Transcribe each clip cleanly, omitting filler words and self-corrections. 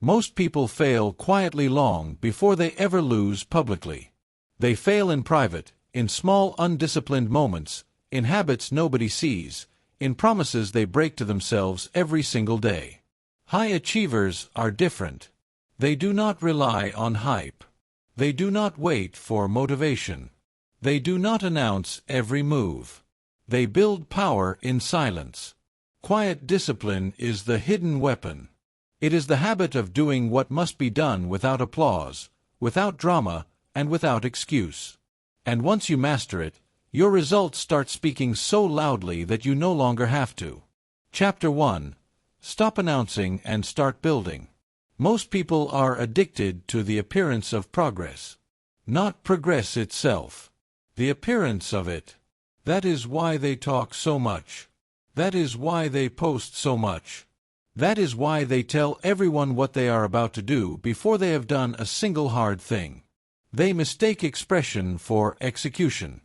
Most people fail quietly long before they ever lose publicly. They fail in private, in small undisciplined moments, in habits nobody sees, in promises they break to themselves every single day. High achievers are different. They do not rely on hype. They do not wait for motivation. They do not announce every move. They build power in silence. Quiet discipline is the hidden weapon. It is the habit of doing what must be done without applause, without drama, and without excuse. And once you master it, your results start speaking so loudly that you no longer have to. Chapter 1. Stop announcing and start building. Most people are addicted to the appearance of progress. Not progress itself. The appearance of it. That is why they talk so much. That is why they post so much. That is why they tell everyone what they are about to do before they have done a single hard thing. They mistake expression for execution.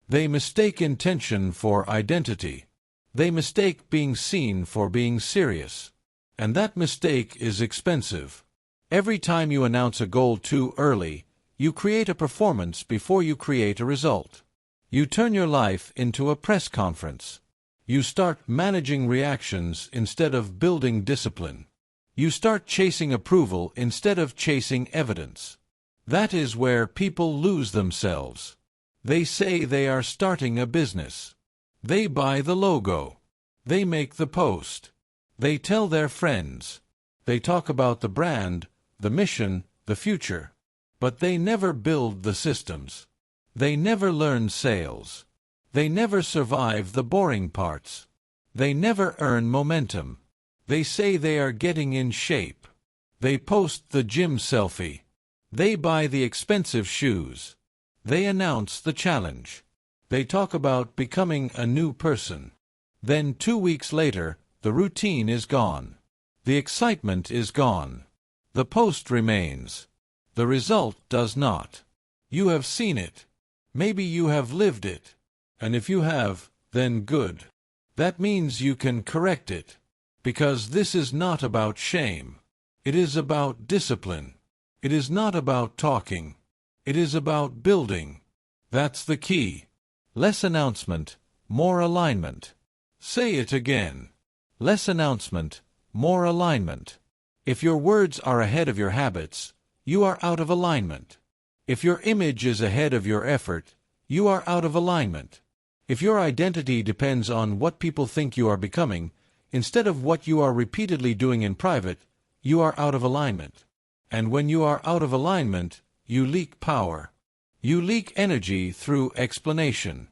They mistake intention for identity. They mistake being seen for being serious. And that mistake is expensive. Every time you announce a goal too early, you create a performance before you create a result. You turn your life into a press conference. You start managing reactions instead of building discipline. You start chasing approval instead of chasing evidence. That is where people lose themselves. They say they are starting a business. They buy the logo. They make the post. They tell their friends. They talk about the brand, the mission, the future. But they never build the systems. They never learn sales. They never survive the boring parts. They never earn momentum. They say they are getting in shape. They post the gym selfie. They buy the expensive shoes. They announce the challenge. They talk about becoming a new person. Then 2 weeks later, the routine is gone. The excitement is gone. The post remains. The result does not. You have seen it. Maybe you have lived it. And if you have, then good. That means you can correct it. Because this is not about shame. It is about discipline. It is not about talking. It is about building. That's the key. Less announcement, more alignment. Say it again. Less announcement, more alignment. If your words are ahead of your habits, you are out of alignment. If your image is ahead of your effort, you are out of alignment. If your identity depends on what people think you are becoming, instead of what you are repeatedly doing in private, you are out of alignment. And when you are out of alignment, you leak power. You leak energy through explanation.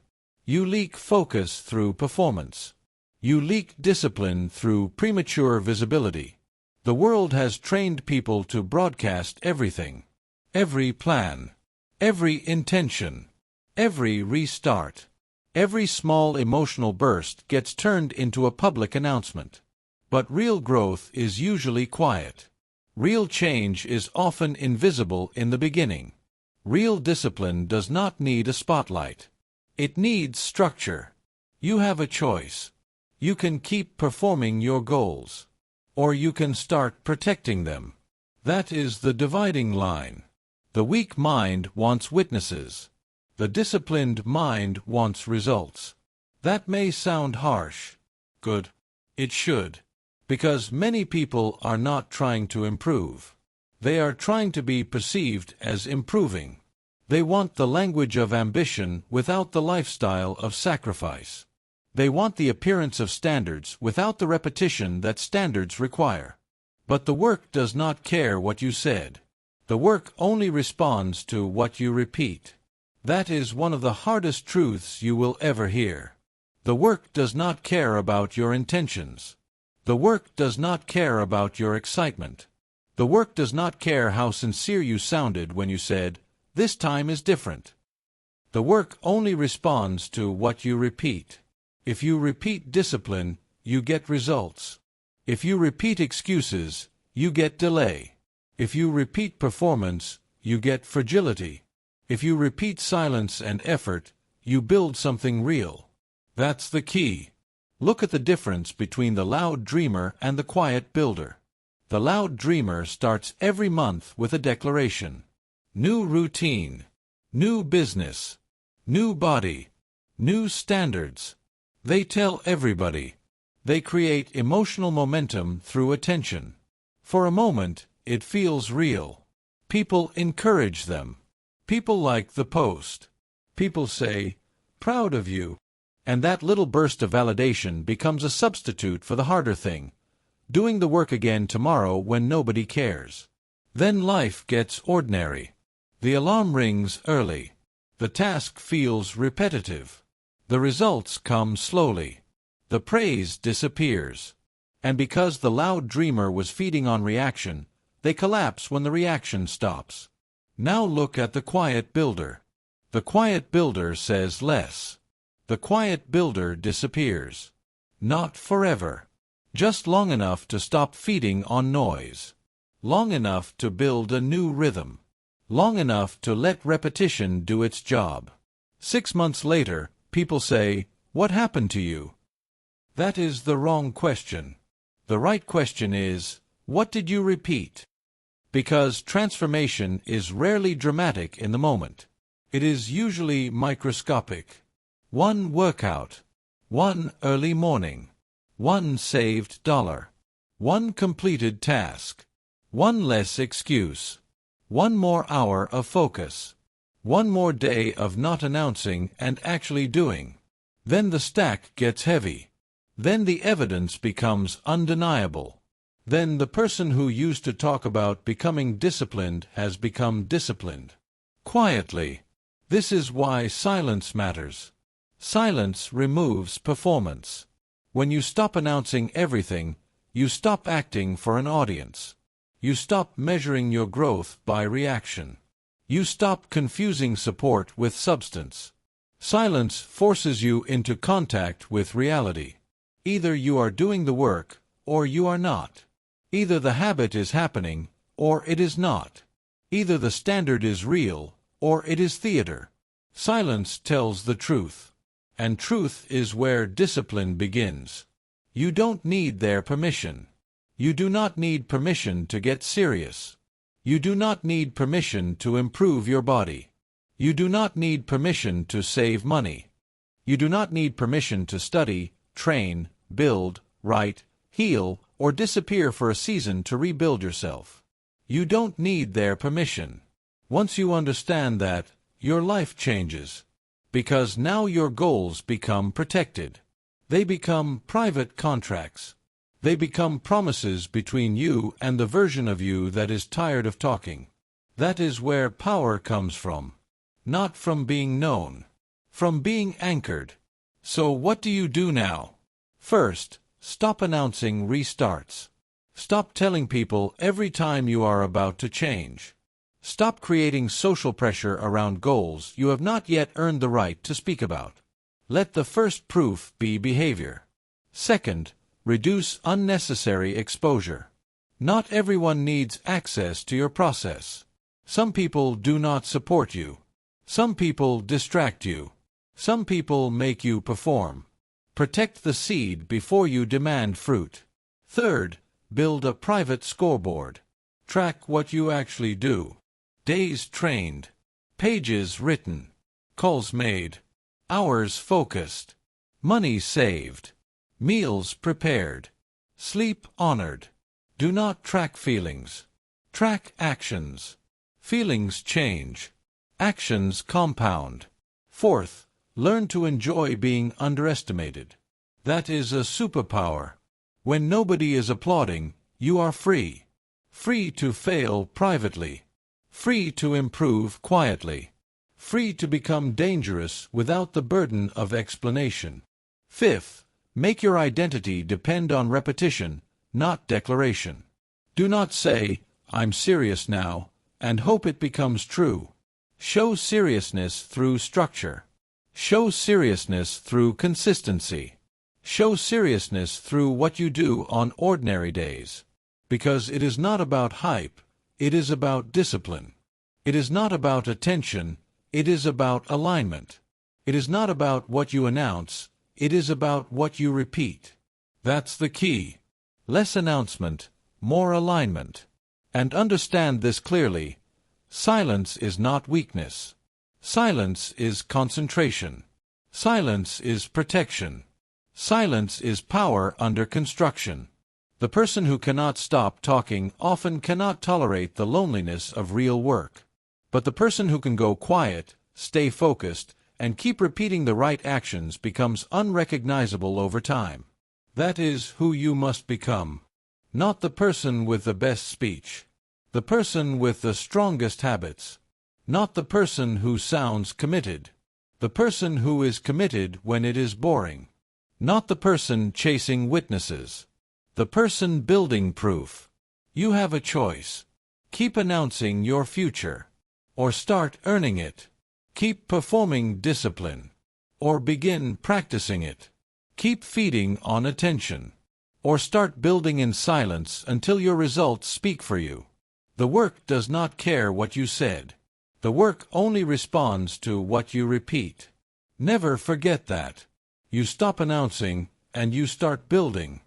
You leak focus through performance. You leak discipline through premature visibility. The world has trained people to broadcast everything. Every plan. Every intention. Every restart. Every small emotional burst gets turned into a public announcement. But real growth is usually quiet. Real change is often invisible in the beginning. Real discipline does not need a spotlight. It needs structure. You have a choice. You can keep performing your goals. Or you can start protecting them. That is the dividing line. The weak mind wants witnesses. The disciplined mind wants results. That may sound harsh. Good. It should. Because many people are not trying to improve. They are trying to be perceived as improving. They want the language of ambition without the lifestyle of sacrifice. They want the appearance of standards without the repetition that standards require. But the work does not care what you said. The work only responds to what you repeat. That is one of the hardest truths you will ever hear. The work does not care about your intentions. The work does not care about your excitement. The work does not care how sincere you sounded when you said, "This time is different." The work only responds to what you repeat. If you repeat discipline, you get results. If you repeat excuses, you get delay. If you repeat performance, you get fragility. If you repeat silence and effort, you build something real. That's the key. Look at the difference between the loud dreamer and the quiet builder. The loud dreamer starts every month with a declaration. New routine. New business. New body. New standards. They tell everybody. They create emotional momentum through attention. For a moment, it feels real. People encourage them. People like the post. People say, "Proud of you." And that little burst of validation becomes a substitute for the harder thing, doing the work again tomorrow when nobody cares. Then life gets ordinary. The alarm rings early. The task feels repetitive. The results come slowly. The praise disappears. And because the loud dreamer was feeding on reaction, they collapse when the reaction stops. Now look at the quiet builder. The quiet builder says less. The quiet builder disappears. Not forever. Just long enough to stop feeding on noise. Long enough to build a new rhythm. Long enough to let repetition do its job. 6 months later, people say, "What happened to you?" That is the wrong question. The right question is, what did you repeat? Because transformation is rarely dramatic in the moment. It is usually microscopic. One workout. One early morning. One saved dollar. One completed task. One less excuse. One more hour of focus. One more day of not announcing and actually doing. Then the stack gets heavy. Then the evidence becomes undeniable. Then the person who used to talk about becoming disciplined has become disciplined. Quietly. This is why silence matters. Silence removes performance. When you stop announcing everything, you stop acting for an audience. You stop measuring your growth by reaction. You stop confusing support with substance. Silence forces you into contact with reality. Either you are doing the work, or you are not. Either the habit is happening, or it is not. Either the standard is real, or it is theater. Silence tells the truth. And truth is where discipline begins. You don't need their permission. You do not need permission to get serious. You do not need permission to improve your body. You do not need permission to save money. You do not need permission to study, train, build, write, heal, or disappear for a season to rebuild yourself. You don't need their permission. Once you understand that, your life changes. Because now your goals become protected. They become private contracts. They become promises between you and the version of you that is tired of talking. That is where power comes from. Not from being known. From being anchored. So what do you do now? First, stop announcing restarts. Stop telling people every time you are about to change. Stop creating social pressure around goals you have not yet earned the right to speak about. Let the first proof be behavior. Second, reduce unnecessary exposure. Not everyone needs access to your process. Some people do not support you. Some people distract you. Some people make you perform. Protect the seed before you demand fruit. Third, build a private scoreboard. Track what you actually do. Days trained. Pages written. Calls made. Hours focused. Money saved. Meals prepared. Sleep honored. Do not track feelings. Track actions. Feelings change. Actions compound. Fourth, learn to enjoy being underestimated. That is a superpower. When nobody is applauding, you are free. Free to fail privately. Free to improve quietly. Free to become dangerous without the burden of explanation. Fifth, make your identity depend on repetition, not declaration. Do not say, "I'm serious now," and hope it becomes true. Show seriousness through structure. Show seriousness through consistency. Show seriousness through what you do on ordinary days. Because it is not about hype, it is about discipline. It is not about attention, it is about alignment. It is not about what you announce, it is about what you repeat. That's the key. Less announcement, more alignment. And understand this clearly: silence is not weakness. Silence is concentration. Silence is protection. Silence is power under construction. The person who cannot stop talking often cannot tolerate the loneliness of real work. But the person who can go quiet, stay focused, and keep repeating the right actions becomes unrecognizable over time. That is who you must become. Not the person with the best speech. The person with the strongest habits. Not the person who sounds committed. The person who is committed when it is boring. Not the person chasing witnesses. The person building proof. You have a choice. Keep announcing your future, or start earning it. Keep performing discipline, or begin practicing it. Keep feeding on attention, or start building in silence until your results speak for you. The work does not care what you said. The work only responds to what you repeat. Never forget that. You stop announcing, and you start building.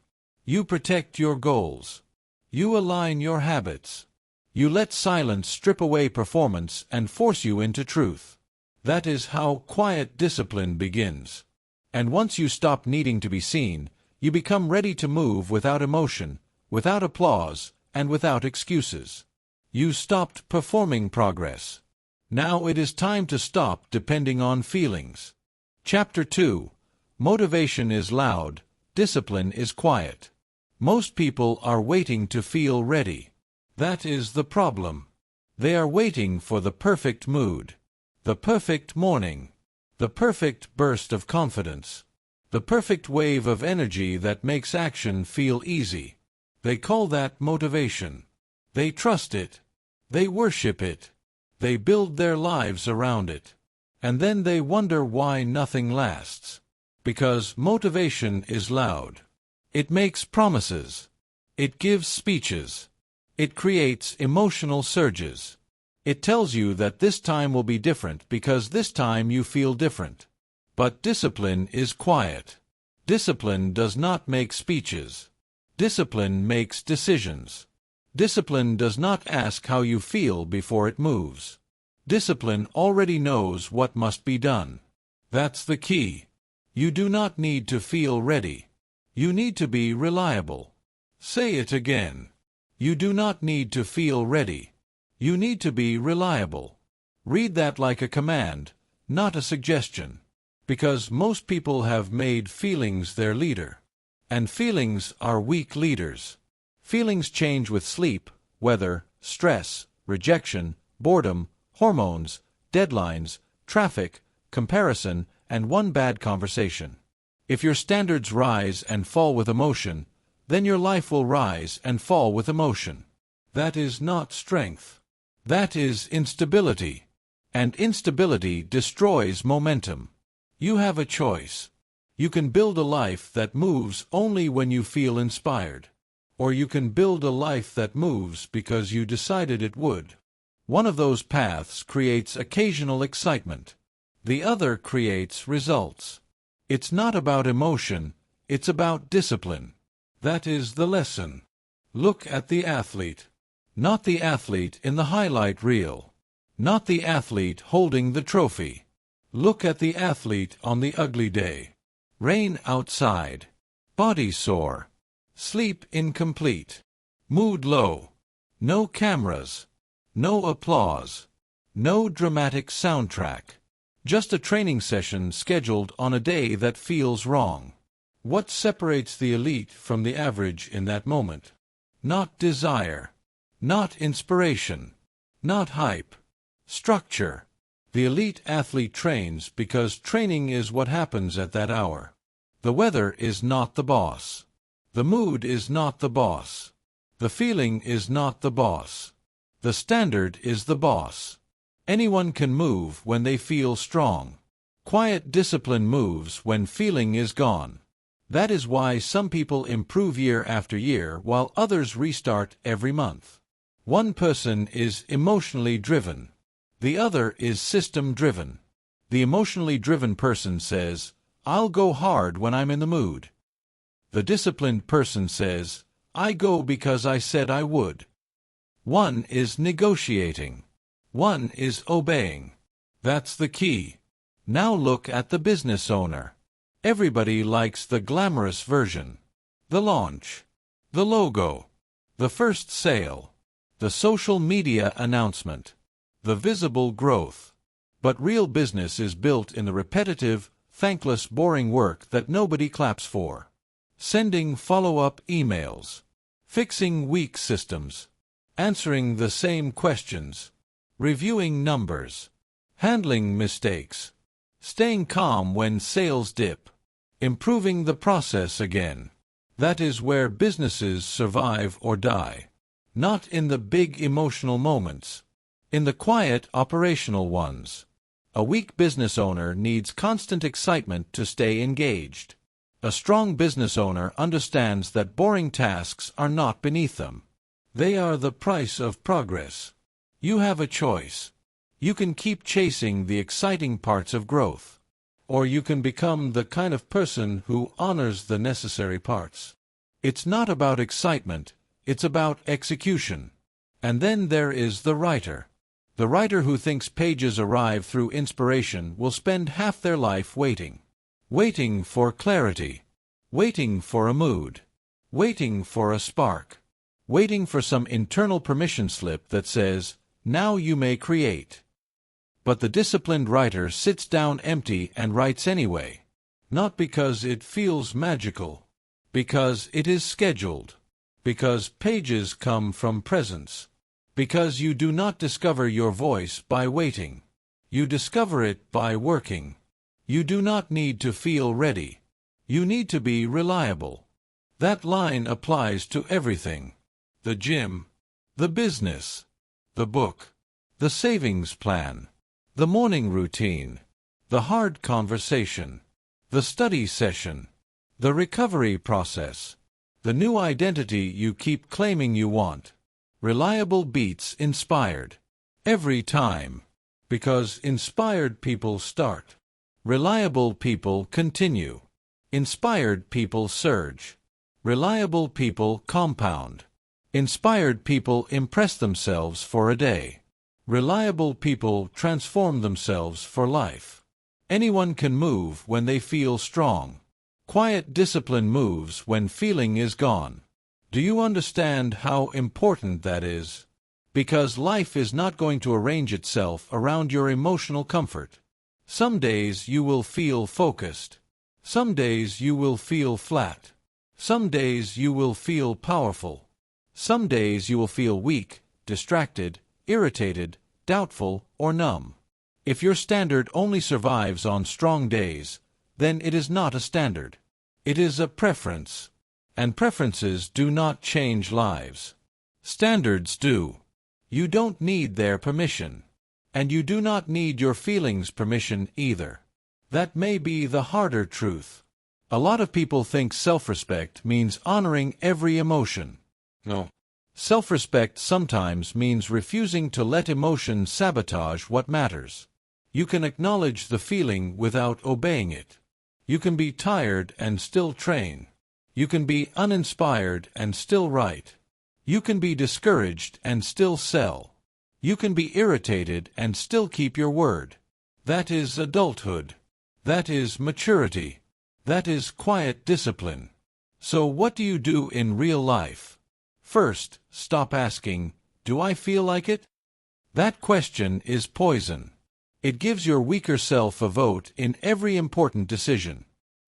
You protect your goals. You align your habits. You let silence strip away performance and force you into truth. That is how quiet discipline begins. And once you stop needing to be seen, you become ready to move without emotion, without applause, and without excuses. You stopped performing progress. Now it is time to stop depending on feelings. Chapter 2. Motivation is loud, discipline is quiet. Most people are waiting to feel ready. That is the problem. They are waiting for the perfect mood, the perfect morning, the perfect burst of confidence, the perfect wave of energy that makes action feel easy. They call that motivation. They trust it. They worship it. They build their lives around it. And then they wonder why nothing lasts. Because motivation is loud. It makes promises. It gives speeches. It creates emotional surges. It tells you that this time will be different because this time you feel different. But discipline is quiet. Discipline does not make speeches. Discipline makes decisions. Discipline does not ask how you feel before it moves. Discipline already knows what must be done. That's the key. You do not need to feel ready. You need to be reliable. Say it again. You do not need to feel ready. You need to be reliable. Read that like a command, not a suggestion. Because most people have made feelings their leader. And feelings are weak leaders. Feelings change with sleep, weather, stress, rejection, boredom, hormones, deadlines, traffic, comparison, and one bad conversation. If your standards rise and fall with emotion, then your life will rise and fall with emotion. That is not strength. That is instability. And instability destroys momentum. You have a choice. You can build a life that moves only when you feel inspired. Or you can build a life that moves because you decided it would. One of those paths creates occasional excitement. The other creates results. It's not about emotion, it's about discipline. That is the lesson. Look at the athlete. Not the athlete in the highlight reel. Not the athlete holding the trophy. Look at the athlete on the ugly day. Rain outside. Body sore. Sleep incomplete. Mood low. No cameras. No applause. No dramatic soundtrack. Just a training session scheduled on a day that feels wrong. What separates the elite from the average in that moment? Not desire. Not inspiration. Not hype. Structure. The elite athlete trains because training is what happens at that hour. The weather is not the boss. The mood is not the boss. The feeling is not the boss. The standard is the boss. Anyone can move when they feel strong. Quiet discipline moves when feeling is gone. That is why some people improve year after year while others restart every month. One person is emotionally driven. The other is system-driven. The emotionally driven person says, "I'll go hard when I'm in the mood." The disciplined person says, I go because I said I would. One is negotiating. One is obeying. That's the key. Now look at the business owner. Everybody likes the glamorous version. The launch. The logo. The first sale. The social media announcement. The visible growth. But real business is built in the repetitive, thankless, boring work that nobody claps for. Sending follow-up emails. Fixing weak systems. Answering the same questions. Reviewing numbers. Handling mistakes. Staying calm when sales dip. Improving the process again. That is where businesses survive or die. Not in the big emotional moments. In the quiet operational ones. A weak business owner needs constant excitement to stay engaged. A strong business owner understands that boring tasks are not beneath them. They are the price of progress. You have a choice. You can keep chasing the exciting parts of growth. Or you can become the kind of person who honors the necessary parts. It's not about excitement, it's about execution. And then there is the writer. The writer who thinks pages arrive through inspiration will spend half their life waiting. Waiting for clarity. Waiting for a mood. Waiting for a spark. Waiting for some internal permission slip that says, now you may create. But the disciplined writer sits down empty and writes anyway. Not because it feels magical. Because it is scheduled. Because pages come from presence. Because you do not discover your voice by waiting. You discover it by working. You do not need to feel ready. You need to be reliable. That line applies to everything. The gym. The business. The book. The savings plan. The morning routine. The hard conversation. The study session. The recovery process. The new identity you keep claiming you want. Reliable beats inspired. Every time. Because inspired people start. Reliable people continue. Inspired people surge. Reliable people compound. Inspired people impress themselves for a day. Reliable people transform themselves for life. Anyone can move when they feel strong. Quiet discipline moves when feeling is gone. Do you understand how important that is? Because life is not going to arrange itself around your emotional comfort. Some days you will feel focused. Some days you will feel flat. Some days you will feel powerful. Some days you will feel weak, distracted, irritated, doubtful, or numb. If your standard only survives on strong days, then it is not a standard. It is a preference. And preferences do not change lives. Standards do. You don't need their permission. And you do not need your feelings' permission either. That may be the harder truth. A lot of people think self-respect means honoring every emotion. No. Self-respect sometimes means refusing to let emotion sabotage what matters. You can acknowledge the feeling without obeying it. You can be tired and still train. You can be uninspired and still write. You can be discouraged and still sell. You can be irritated and still keep your word. That is adulthood. That is maturity. That is quiet discipline. So what do you do in real life? First, stop asking, do I feel like it? That question is poison. It gives your weaker self a vote in every important decision.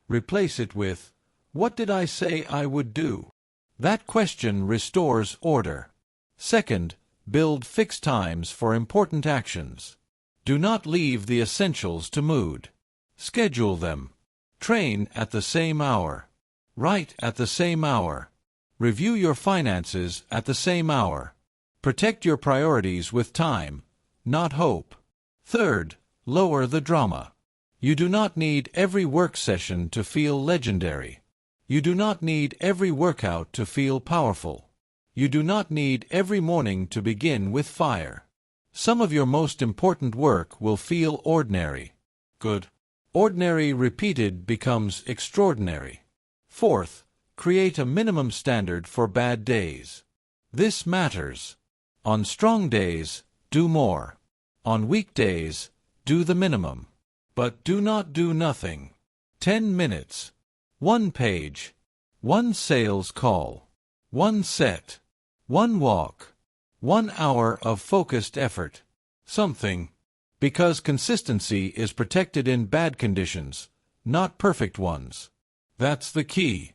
Replace it with, what did I say I would do? That question restores order. Second, build fixed times for important actions. Do not leave the essentials to mood. Schedule them. Train at the same hour. Write at the same hour. Review your finances at the same hour. Protect your priorities with time, not hope. Third, lower the drama. You do not need every work session to feel legendary. You do not need every workout to feel powerful. You do not need every morning to begin with fire. Some of your most important work will feel ordinary. Good. Ordinary repeated becomes extraordinary. Fourth, create a minimum standard for bad days. This matters. On strong days, do more. On weak days, do the minimum. But do not do nothing. 10 minutes. 1 page. 1 sales call. 1 set. 1 walk. 1 hour of focused effort. Something. Because consistency is protected in bad conditions, not perfect ones. That's the key.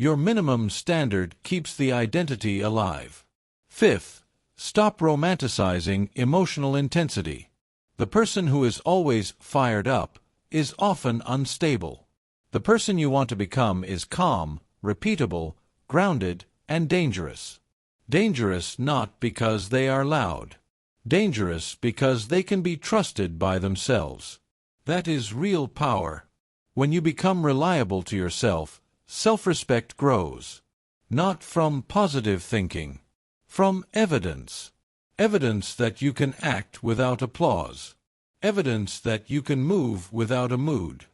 Your minimum standard keeps the identity alive. Fifth, stop romanticizing emotional intensity. The person who is always fired up is often unstable. The person you want to become is calm, repeatable, grounded, and dangerous. Dangerous not because they are loud. Dangerous because they can be trusted by themselves. That is real power. When you become reliable to yourself, self-respect grows. Not from positive thinking. From evidence. Evidence that you can act without applause. Evidence that you can move without a mood.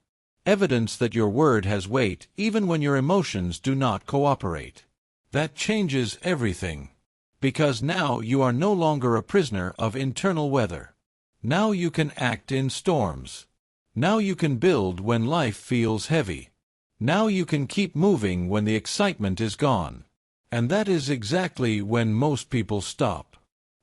Evidence that your word has weight even when your emotions do not cooperate. That changes everything. Because now you are no longer a prisoner of internal weather. Now you can act in storms. Now you can build when life feels heavy. Now you can keep moving when the excitement is gone. And that is exactly when most people stop.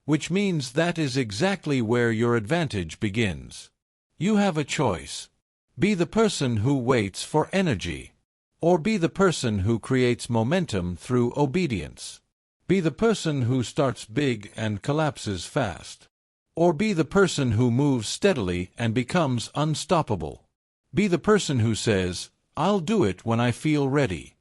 Which means that is exactly where your advantage begins. You have a choice. Be the person who waits for energy. Or be the person who creates momentum through obedience. Be the person who starts big and collapses fast. Or be the person who moves steadily and becomes unstoppable. Be the person who says, "I'll do it when I feel ready."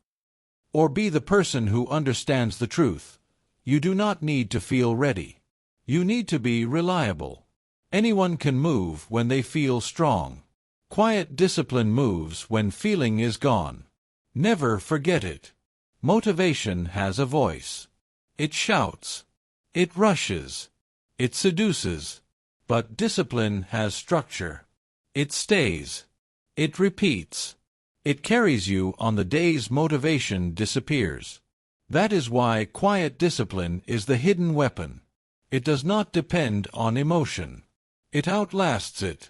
Or be the person who understands the truth. You do not need to feel ready. You need to be reliable. Anyone can move when they feel strong. Quiet discipline moves when feeling is gone. Never forget it. Motivation has a voice. It shouts. It rushes. It seduces. But discipline has structure. It stays. It repeats. It carries you on the days motivation disappears. That is why quiet discipline is the hidden weapon. It does not depend on emotion. It outlasts it.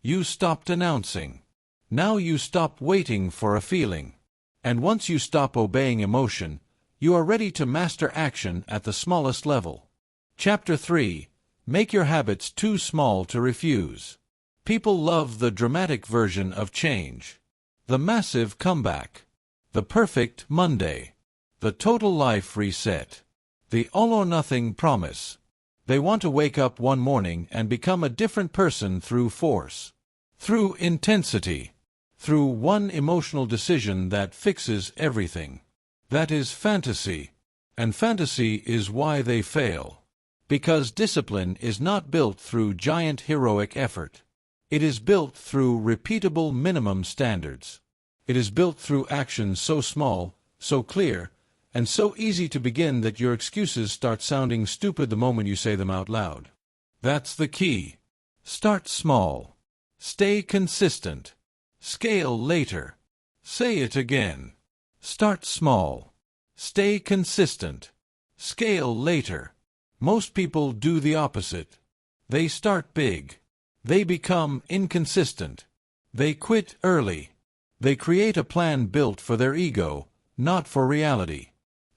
You stopped announcing. Now you stop waiting for a feeling. And once you stop obeying emotion, you are ready to master action at the smallest level. Chapter 3. Make your habits too small to refuse. People love the dramatic version of change. The massive comeback. The perfect Monday. The total life reset. The all-or-nothing promise. They want to wake up one morning and become a different person through force. Through intensity. Through one emotional decision that fixes everything. That is fantasy. And fantasy is why they fail. Because discipline is not built through giant heroic effort. It is built through repeatable minimum standards. It is built through actions so small, so clear, and so easy to begin that your excuses start sounding stupid the moment you say them out loud. That's the key. Start small. Stay consistent. Scale later. Say it again. Start small. Stay consistent. Scale later. Most people do the opposite. They start big. They become inconsistent. They quit early. They create a plan built for their ego, not for reality.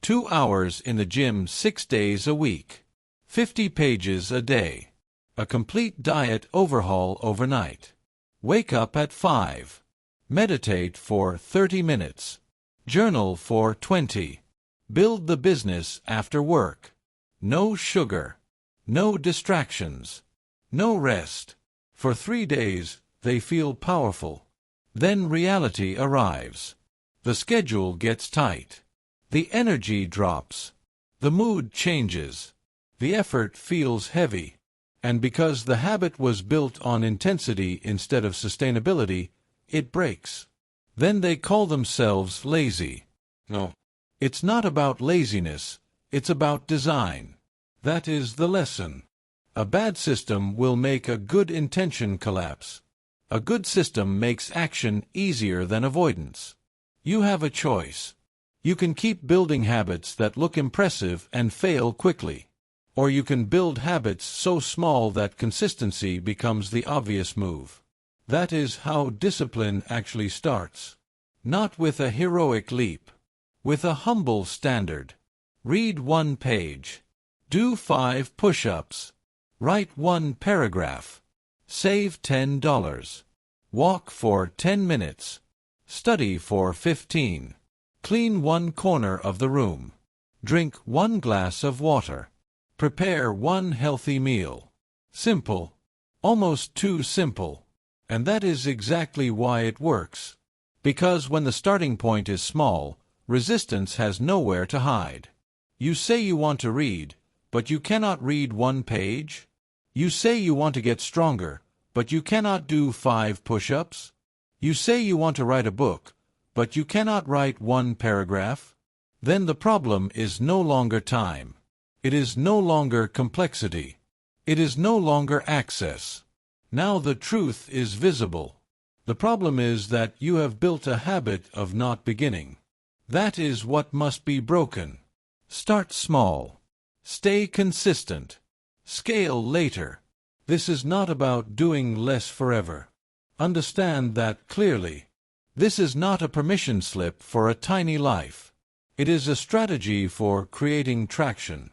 2 hours in the gym 6 days a week. 50 pages a day. A complete diet overhaul overnight. Wake up at 5. Meditate for 30 minutes. Journal for 20. Build the business after work. No sugar. No distractions. No rest. For 3 days, they feel powerful. Then reality arrives. The schedule gets tight. The energy drops. The mood changes. The effort feels heavy. And because the habit was built on intensity instead of sustainability, it breaks. Then they call themselves lazy. No. It's not about laziness, it's about design. That is the lesson. A bad system will make a good intention collapse. A good system makes action easier than avoidance. You have a choice. You can keep building habits that look impressive and fail quickly. Or you can build habits so small that consistency becomes the obvious move. That is how discipline actually starts. Not with a heroic leap. With a humble standard. Read 1 page. Do 5 push-ups. Write 1 paragraph. Save $10. Walk for 10 minutes. Study for 15. Clean 1 corner of the room. Drink 1 glass of water. Prepare 1 healthy meal. Simple. Almost too simple. And that is exactly why it works. Because when the starting point is small, resistance has nowhere to hide. You say you want to read, but you cannot read 1 page. You say you want to get stronger, but you cannot do 5 push-ups. You say you want to write a book, but you cannot write 1 paragraph. Then the problem is no longer time. It is no longer complexity. It is no longer access. Now the truth is visible. The problem is that you have built a habit of not beginning. That is what must be broken. Start small. Stay consistent. Scale later. This is not about doing less forever. Understand that clearly. This is not a permission slip for a tiny life. It is a strategy for creating traction.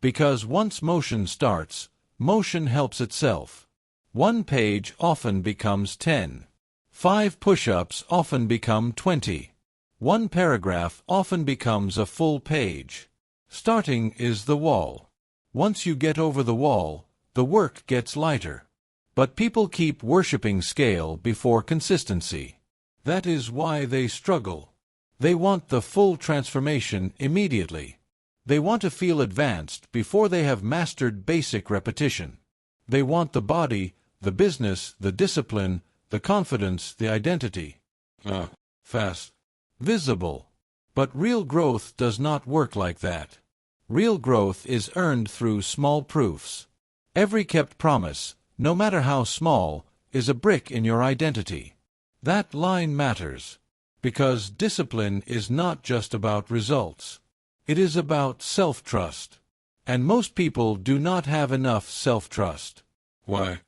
Because once motion starts, motion helps itself. 1 page often becomes 10. 5 push-ups often become 20. 1 paragraph often becomes a full page. Starting is the wall. Once you get over the wall, the work gets lighter. But people keep worshipping scale before consistency. That is why they struggle. They want the full transformation immediately. They want to feel advanced before they have mastered basic repetition. They want the body, the business, the discipline, the confidence, the identity. Fast. Visible. But real growth does not work like that. Real growth is earned through small proofs. Every kept promise, no matter how small, is a brick in your identity. That line matters. Because discipline is not just about results. It is about self-trust. And most people do not have enough self-trust. Why?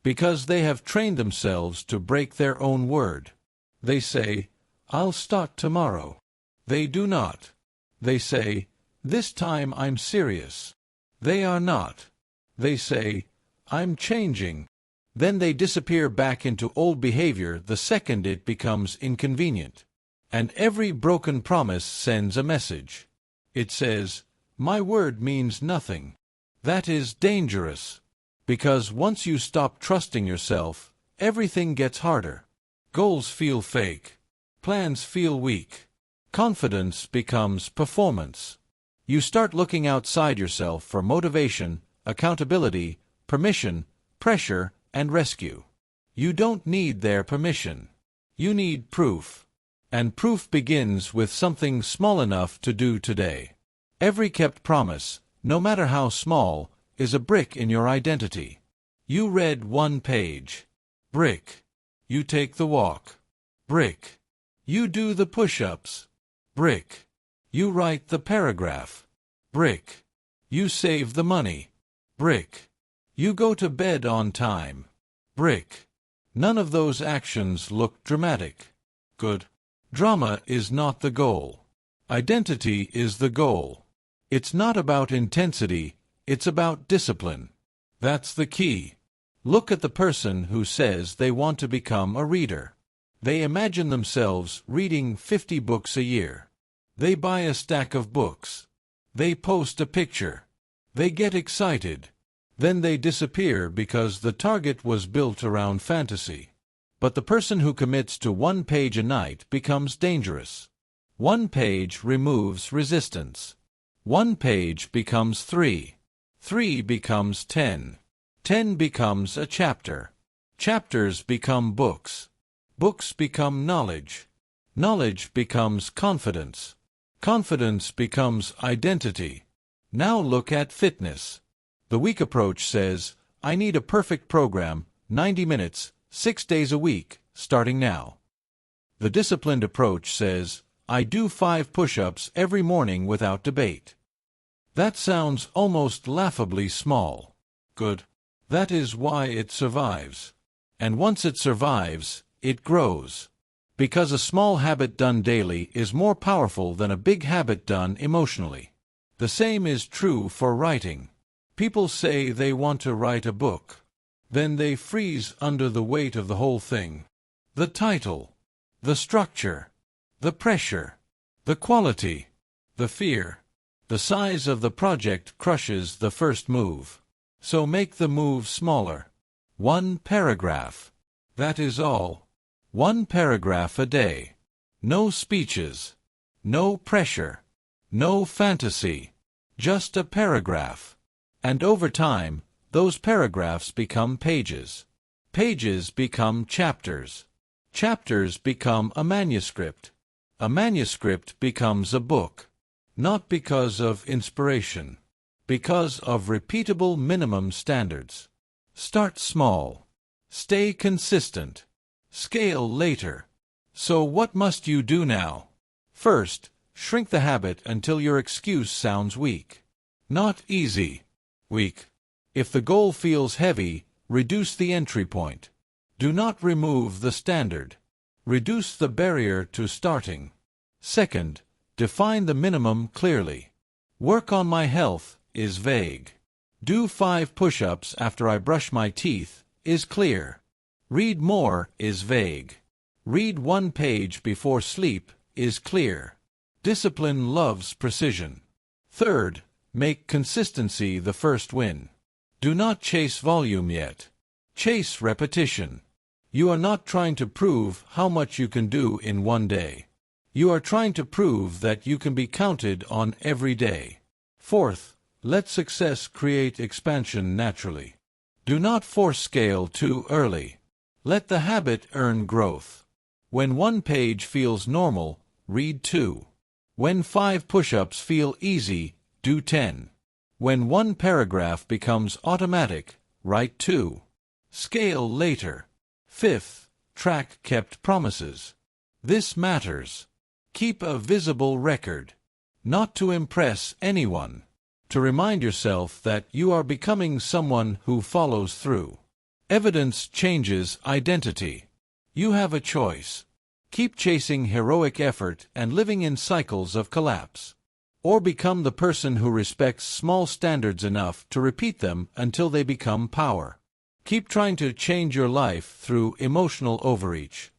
Because they have trained themselves to break their own word. They say, "I'll start tomorrow." They do not. They say, "This time I'm serious." They are not. They say, "I'm changing." Then they disappear back into old behavior the second it becomes inconvenient. And every broken promise sends a message. It says, "My word means nothing." That is dangerous. Because once you stop trusting yourself, everything gets harder. Goals feel fake. Plans feel weak. Confidence becomes performance. You start looking outside yourself for motivation, accountability, permission, pressure, and rescue. You don't need their permission. You need proof. And proof begins with something small enough to do today. Every kept promise, no matter how small, is a brick in your identity. You read 1 page. Brick. You take the walk. Brick. You do the push-ups. Brick. You write the paragraph. Brick. You save the money. Brick. You go to bed on time. Brick. None of those actions look dramatic. Good. Drama is not the goal. Identity is the goal. It's not about intensity, it's about discipline. That's the key. Look at the person who says they want to become a reader. They imagine themselves reading 50 books a year. They buy a stack of books. They post a picture. They get excited. Then they disappear because the target was built around fantasy. But the person who commits to 1 page a night becomes dangerous. 1 page removes resistance. 1 page becomes 3. 3 becomes 10. 10 becomes a chapter. Chapters become books. Books become knowledge. Knowledge becomes confidence. Confidence becomes identity. Now look at fitness. The weak approach says, "I need a perfect program, 90 minutes, 6 days a week, starting now." The disciplined approach says, I do 5 push-ups every morning without debate. That sounds almost laughably small. Good. That is why it survives. And once it survives, it grows. Because a small habit done daily is more powerful than a big habit done emotionally. The same is true for writing. People say they want to write a book. Then they freeze under the weight of the whole thing. The title, the structure, the pressure, the quality, the fear. The size of the project crushes the first move. So make the move smaller. 1 paragraph. That is all. 1 paragraph a day. No speeches. No pressure. No fantasy. Just a paragraph. And over time, those paragraphs become pages. Pages become chapters. Chapters become a manuscript. A manuscript becomes a book. Not because of inspiration. Because of repeatable minimum standards. Start small. Stay consistent. Scale later. So what must you do now? First, shrink the habit until your excuse sounds weak. Not easy. Weak. If the goal feels heavy, reduce the entry point. Do not remove the standard. Reduce the barrier to starting. Second, define the minimum clearly. Work on my health is vague. Do 5 push-ups after I brush my teeth is clear. Read more is vague. Read 1 page before sleep is clear. Discipline loves precision. Third, make consistency the first win. Do not chase volume yet. Chase repetition. You are not trying to prove how much you can do in 1 day. You are trying to prove that you can be counted on every day. Fourth, let success create expansion naturally. Do not force scale too early. Let the habit earn growth. When 1 page feels normal, read 2. When 5 push-ups feel easy, do 10. When 1 paragraph becomes automatic, write 2. Scale later. Fifth, track kept promises. This matters. Keep a visible record. Not to impress anyone. To remind yourself that you are becoming someone who follows through. Evidence changes identity. You have a choice. Keep chasing heroic effort and living in cycles of collapse. Or become the person who respects small standards enough to repeat them until they become power. Keep trying to change your life through emotional overreach.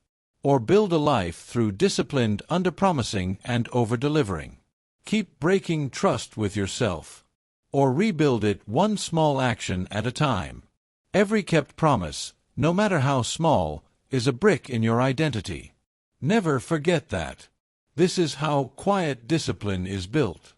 Or build a life through disciplined underpromising and over-delivering. Keep breaking trust with yourself. Or rebuild it 1 small action at a time. Every kept promise, no matter how small, is a brick in your identity. Never forget that. This is how quiet discipline is built.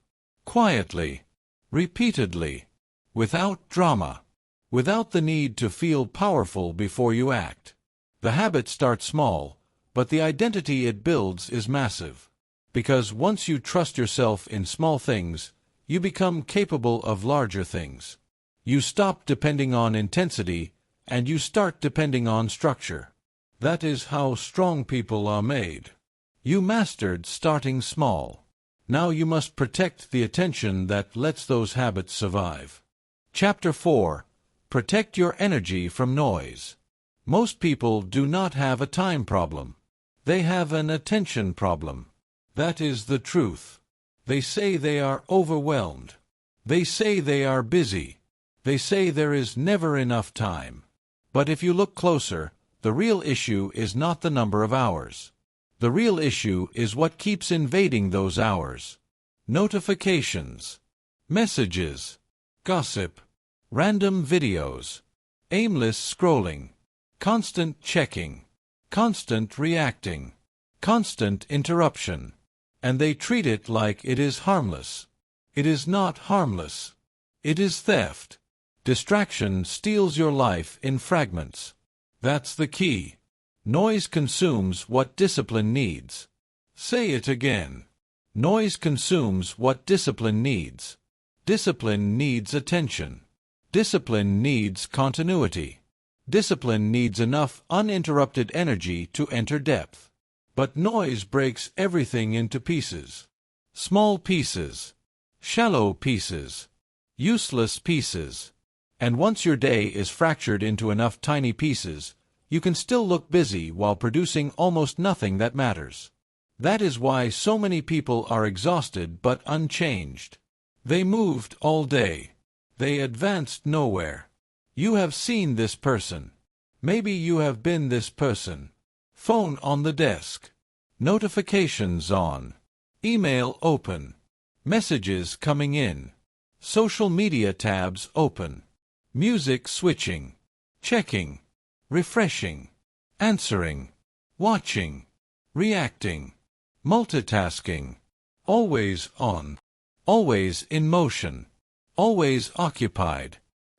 Quietly. Repeatedly. Without drama. Without the need to feel powerful before you act. The habit starts small, but the identity it builds is massive. Because once you trust yourself in small things, you become capable of larger things. You stop depending on intensity, and you start depending on structure. That is how strong people are made. You mastered starting small. Now you must protect the attention that lets those habits survive. Chapter 4. Protect your energy from noise. Most people do not have a time problem. They have an attention problem. That is the truth. They say they are overwhelmed. They say they are busy. They say there is never enough time. But if you look closer, the real issue is not the number of hours. The real issue is what keeps invading those hours. Notifications, messages, gossip, random videos, aimless scrolling, constant checking, constant reacting, constant interruption. And they treat it like it is harmless. It is not harmless. It is theft. Distraction steals your life in fragments. That's the key. Noise consumes what discipline needs. Say it again. Noise consumes what discipline needs. Discipline needs attention. Discipline needs continuity. Discipline needs enough uninterrupted energy to enter depth. But noise breaks everything into pieces. Small pieces. Shallow pieces. Useless pieces. And once your day is fractured into enough tiny pieces, you can still look busy while producing almost nothing that matters. That is why so many people are exhausted but unchanged. They moved all day. They advanced nowhere. You have seen this person. Maybe you have been this person. Phone on the desk. Notifications on. Email open. Messages coming in. Social media tabs open. Music switching. Checking. Refreshing. Answering. Watching. Reacting. Multitasking. Always on. Always in motion. Always occupied.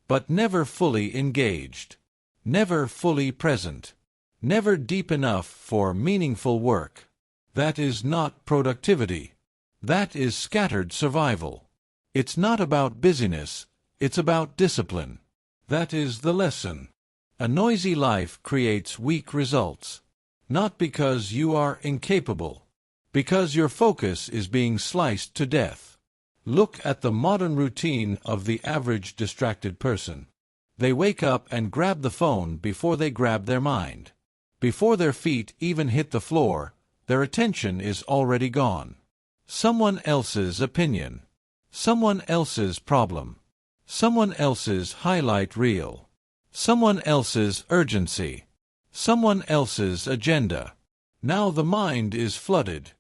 But never fully engaged. Never fully present. Never deep enough for meaningful work. That is not productivity. That is scattered survival. It's not about busyness, it's about discipline. That is the lesson. A noisy life creates weak results. Not because you are incapable. Because your focus is being sliced to death. Look at the modern routine of the average distracted person. They wake up and grab the phone before they grab their mind. Before their feet even hit the floor, their attention is already gone. Someone else's opinion. Someone else's problem. Someone else's highlight reel. Someone else's urgency. Someone else's agenda. Now the mind is flooded.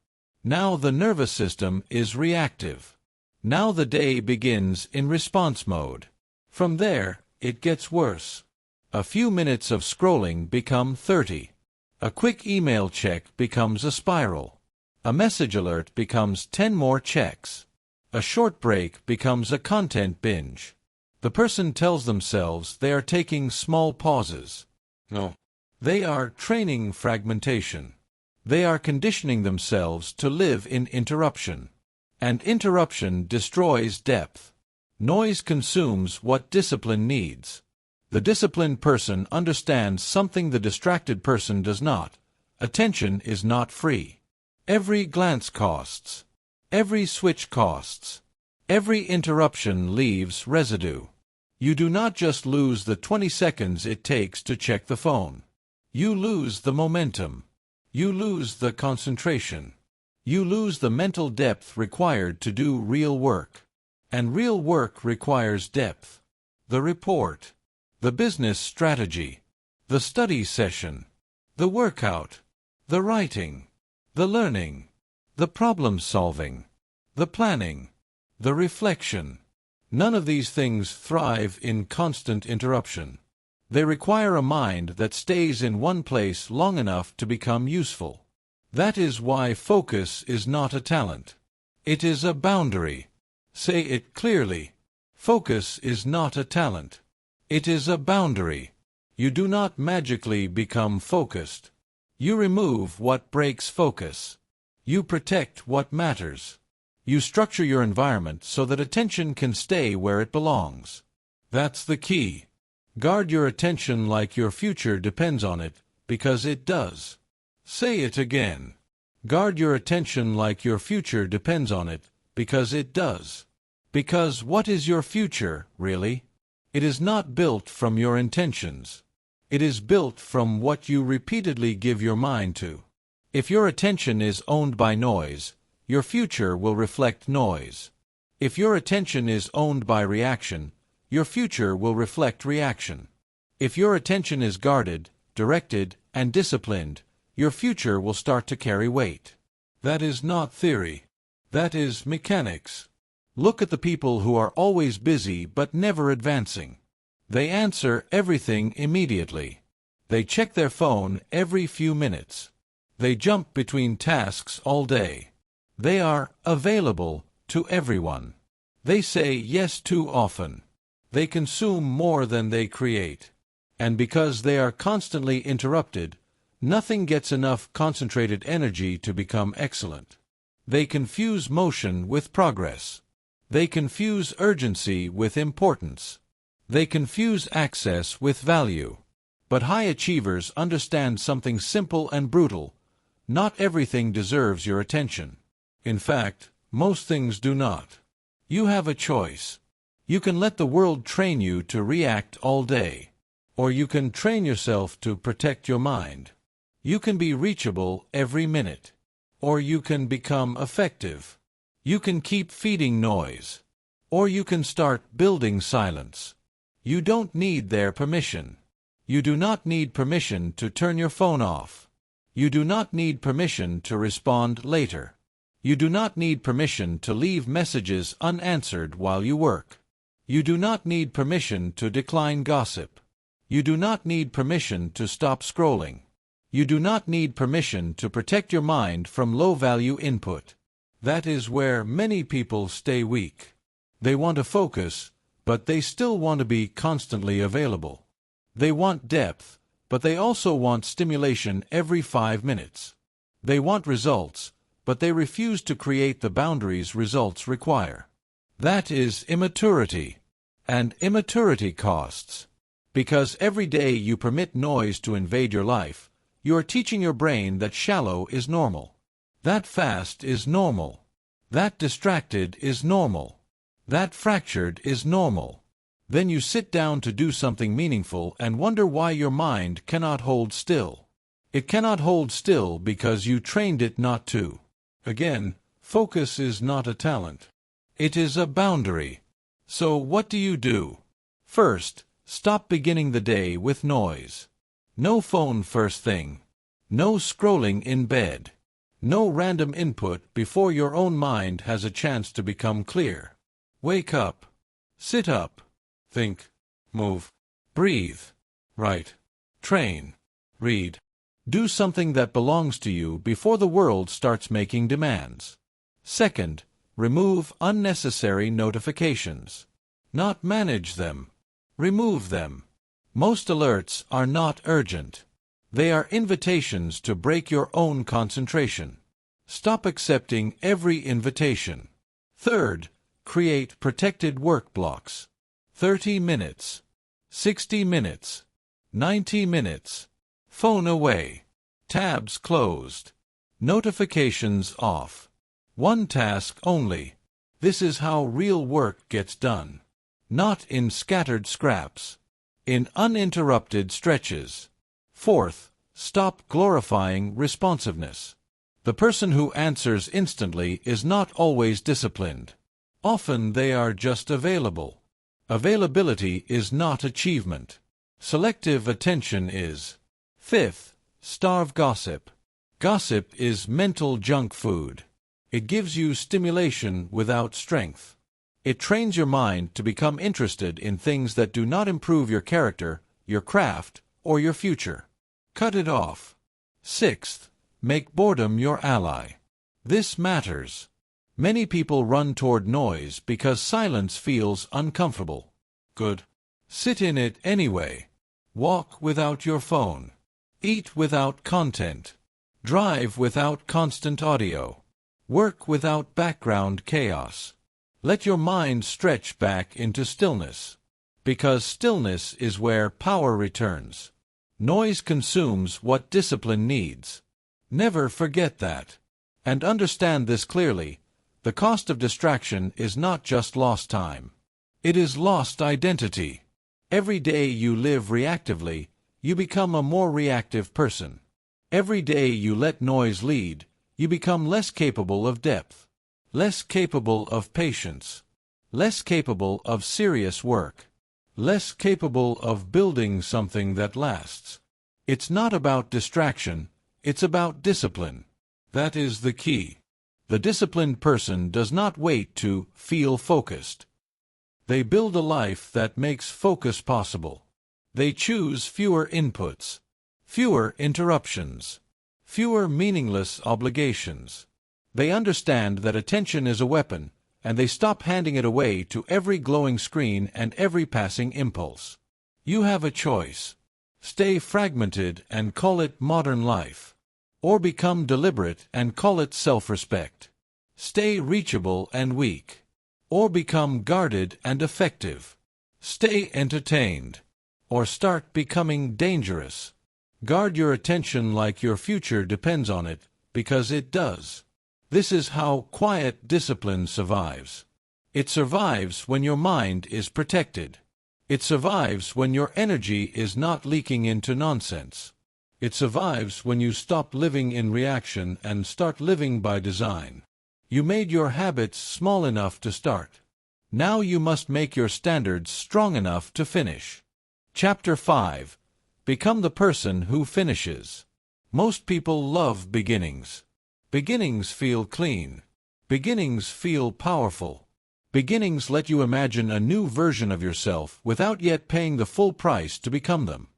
Now the nervous system is reactive. Now the day begins in response mode. From there, it gets worse. A few minutes of scrolling become 30. A quick email check becomes a spiral. A message alert becomes 10 more checks. A short break becomes a content binge. The person tells themselves they are taking small pauses. No. They are training fragmentation. They are conditioning themselves to live in interruption. And interruption destroys depth. Noise consumes what discipline needs. The disciplined person understands something the distracted person does not. Attention is not free. Every glance costs. Every switch costs. Every interruption leaves residue. You do not just lose the 20 seconds it takes to check the phone. You lose the momentum. You lose the concentration. You lose the mental depth required to do real work. And real work requires depth. The report. The business strategy. The study session. The workout. The writing. The learning. The problem solving. The planning. The reflection. None of these things thrive in constant interruption. They require a mind that stays in one place long enough to become useful. That is why focus is not a talent. It is a boundary. Say it clearly. Focus is not a talent. It is a boundary. You do not magically become focused. You remove what breaks focus. You protect what matters. You structure your environment so that attention can stay where it belongs. That's the key. Guard your attention like your future depends on it, because it does. Say it again. Guard your attention like your future depends on it, because it does. Because what is your future, really? It is not built from your intentions. It is built from what you repeatedly give your mind to. If your attention is owned by noise, your future will reflect noise. If your attention is owned by reaction, your future will reflect reaction. If your attention is guarded, directed, and disciplined, your future will start to carry weight. That is not theory. That is mechanics. Look at the people who are always busy but never advancing. They answer everything immediately. They check their phone every few minutes. They jump between tasks all day. They are available to everyone. They say yes too often. They consume more than they create. And because they are constantly interrupted, nothing gets enough concentrated energy to become excellent. They confuse motion with progress. They confuse urgency with importance. They confuse access with value. But high achievers understand something simple and brutal. Not everything deserves your attention. In fact, most things do not. You have a choice. You can let the world train you to react all day. Or you can train yourself to protect your mind. You can be reachable every minute. Or you can become effective. You can keep feeding noise. Or you can start building silence. You don't need their permission. You do not need permission to turn your phone off. You do not need permission to respond later. You do not need permission to leave messages unanswered while you work. You do not need permission to decline gossip. You do not need permission to stop scrolling. You do not need permission to protect your mind from low-value input. That is where many people stay weak. They want to focus, but they still want to be constantly available. They want depth, but they also want stimulation every 5 minutes. They want results, but they refuse to create the boundaries results require. That is immaturity. And immaturity costs. Because every day you permit noise to invade your life, you are teaching your brain that shallow is normal. That fast is normal. That distracted is normal. That fractured is normal. Then you sit down to do something meaningful and wonder why your mind cannot hold still. It cannot hold still because you trained it not to. Again, focus is not a talent. It is a boundary. So what do? First, stop beginning the day with noise. No phone first thing. No scrolling in bed. No random input before your own mind has a chance to become clear. Wake up. Sit up. Think. Move. Breathe. Write. Train. Read. Do something that belongs to you before the world starts making demands. Second, remove unnecessary notifications. Not manage them. Remove them. Most alerts are not urgent. They are invitations to break your own concentration. Stop accepting every invitation. Third, create protected work blocks. 30 minutes. 60 minutes. 90 minutes. Phone away. Tabs closed. Notifications off. One task only. This is how real work gets done. Not in scattered scraps. In uninterrupted stretches. Fourth, stop glorifying responsiveness. The person who answers instantly is not always disciplined. Often they are just available. Availability is not achievement. Selective attention is. Fifth, starve gossip. Gossip is mental junk food. It gives you stimulation without strength. It trains your mind to become interested in things that do not improve your character, your craft, or your future. Cut it off. Sixth, make boredom your ally. This matters. Many people run toward noise because silence feels uncomfortable. Good. Sit in it anyway. Walk without your phone. Eat without content. Drive without constant audio. Work without background chaos. Let your mind stretch back into stillness. Because stillness is where power returns. Noise consumes what discipline needs. Never forget that. And understand this clearly. The cost of distraction is not just lost time. It is lost identity. Every day you live reactively, you become a more reactive person. Every day you let noise lead, you become less capable of depth. Less capable of patience. Less capable of serious work. Less capable of building something that lasts. It's not about distraction, it's about discipline. That is the key. The disciplined person does not wait to feel focused. They build a life that makes focus possible. They choose fewer inputs, fewer interruptions, fewer meaningless obligations. They understand that attention is a weapon, and they stop handing it away to every glowing screen and every passing impulse. You have a choice. Stay fragmented and call it modern life. Or become deliberate and call it self-respect. Stay reachable and weak. Or become guarded and effective. Stay entertained. Or start becoming dangerous. Guard your attention like your future depends on it, because it does. This is how quiet discipline survives. It survives when your mind is protected. It survives when your energy is not leaking into nonsense. It survives when you stop living in reaction and start living by design. You made your habits small enough to start. Now you must make your standards strong enough to finish. Chapter 5. Become the person who finishes. Most people love beginnings. Beginnings feel clean. Beginnings feel powerful. Beginnings let you imagine a new version of yourself without yet paying the full price to become them.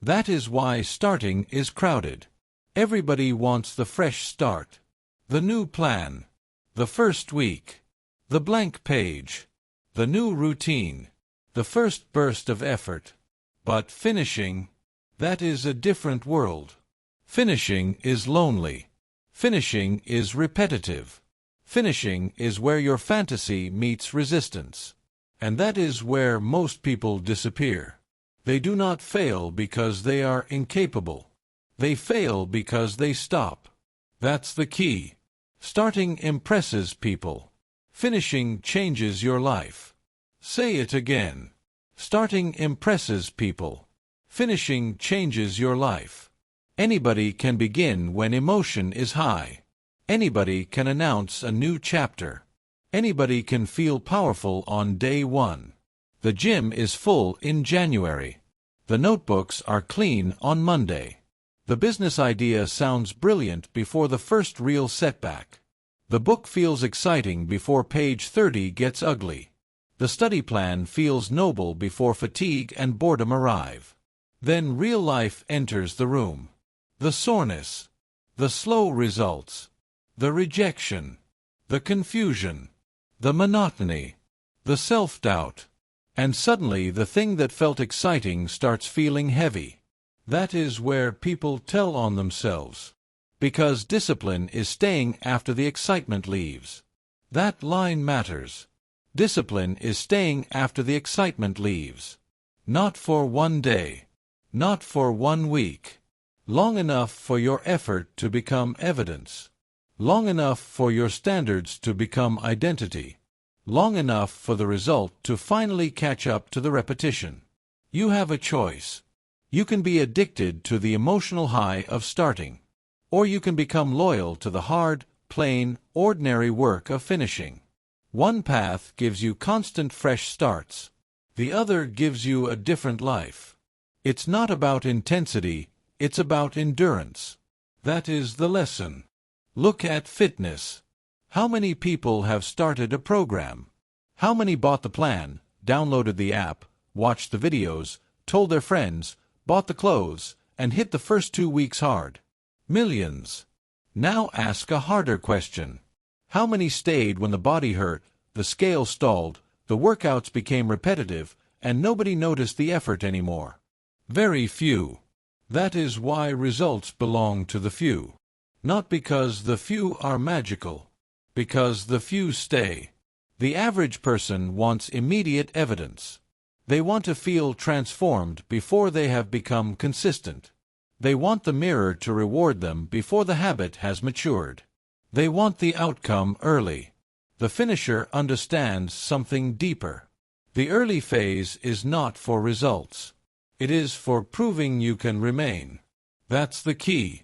That is why starting is crowded. Everybody wants the fresh start, the new plan, the first week, the blank page, the new routine, the first burst of effort. But finishing, that is a different world. Finishing is lonely. Finishing is repetitive. Finishing is where your fantasy meets resistance. And that is where most people disappear. They do not fail because they are incapable. They fail because they stop. That's the key. Starting impresses people. Finishing changes your life. Say it again. Starting impresses people. Finishing changes your life. Anybody can begin when emotion is high. Anybody can announce a new chapter. Anybody can feel powerful on day one. The gym is full in January. The notebooks are clean on Monday. The business idea sounds brilliant before the first real setback. The book feels exciting before page 30 gets ugly. The study plan feels noble before fatigue and boredom arrive. Then real life enters the room. The soreness, the slow results, the rejection, the confusion, the monotony, the self-doubt, and suddenly the thing that felt exciting starts feeling heavy. That is where people tell on themselves. Because discipline is staying after the excitement leaves. That line matters. Discipline is staying after the excitement leaves. Not for one day. Not for 1 week. Long enough for your effort to become evidence. Long enough for your standards to become identity. Long enough for the result to finally catch up to the repetition. You have a choice. You can be addicted to the emotional high of starting. Or you can become loyal to the hard, plain, ordinary work of finishing. One path gives you constant fresh starts. The other gives you a different life. It's not about intensity, it's about endurance. That is the lesson. Look at fitness. How many people have started a program? How many bought the plan, downloaded the app, watched the videos, told their friends, bought the clothes, and hit the first 2 weeks hard? Millions. Now ask a harder question. How many stayed when the body hurt, the scale stalled, the workouts became repetitive, and nobody noticed the effort anymore? Very few. That is why results belong to the few. Not because the few are magical. Because the few stay. The average person wants immediate evidence. They want to feel transformed before they have become consistent. They want the mirror to reward them before the habit has matured. They want the outcome early. The finisher understands something deeper. The early phase is not for results. It is for proving you can remain. That's the key.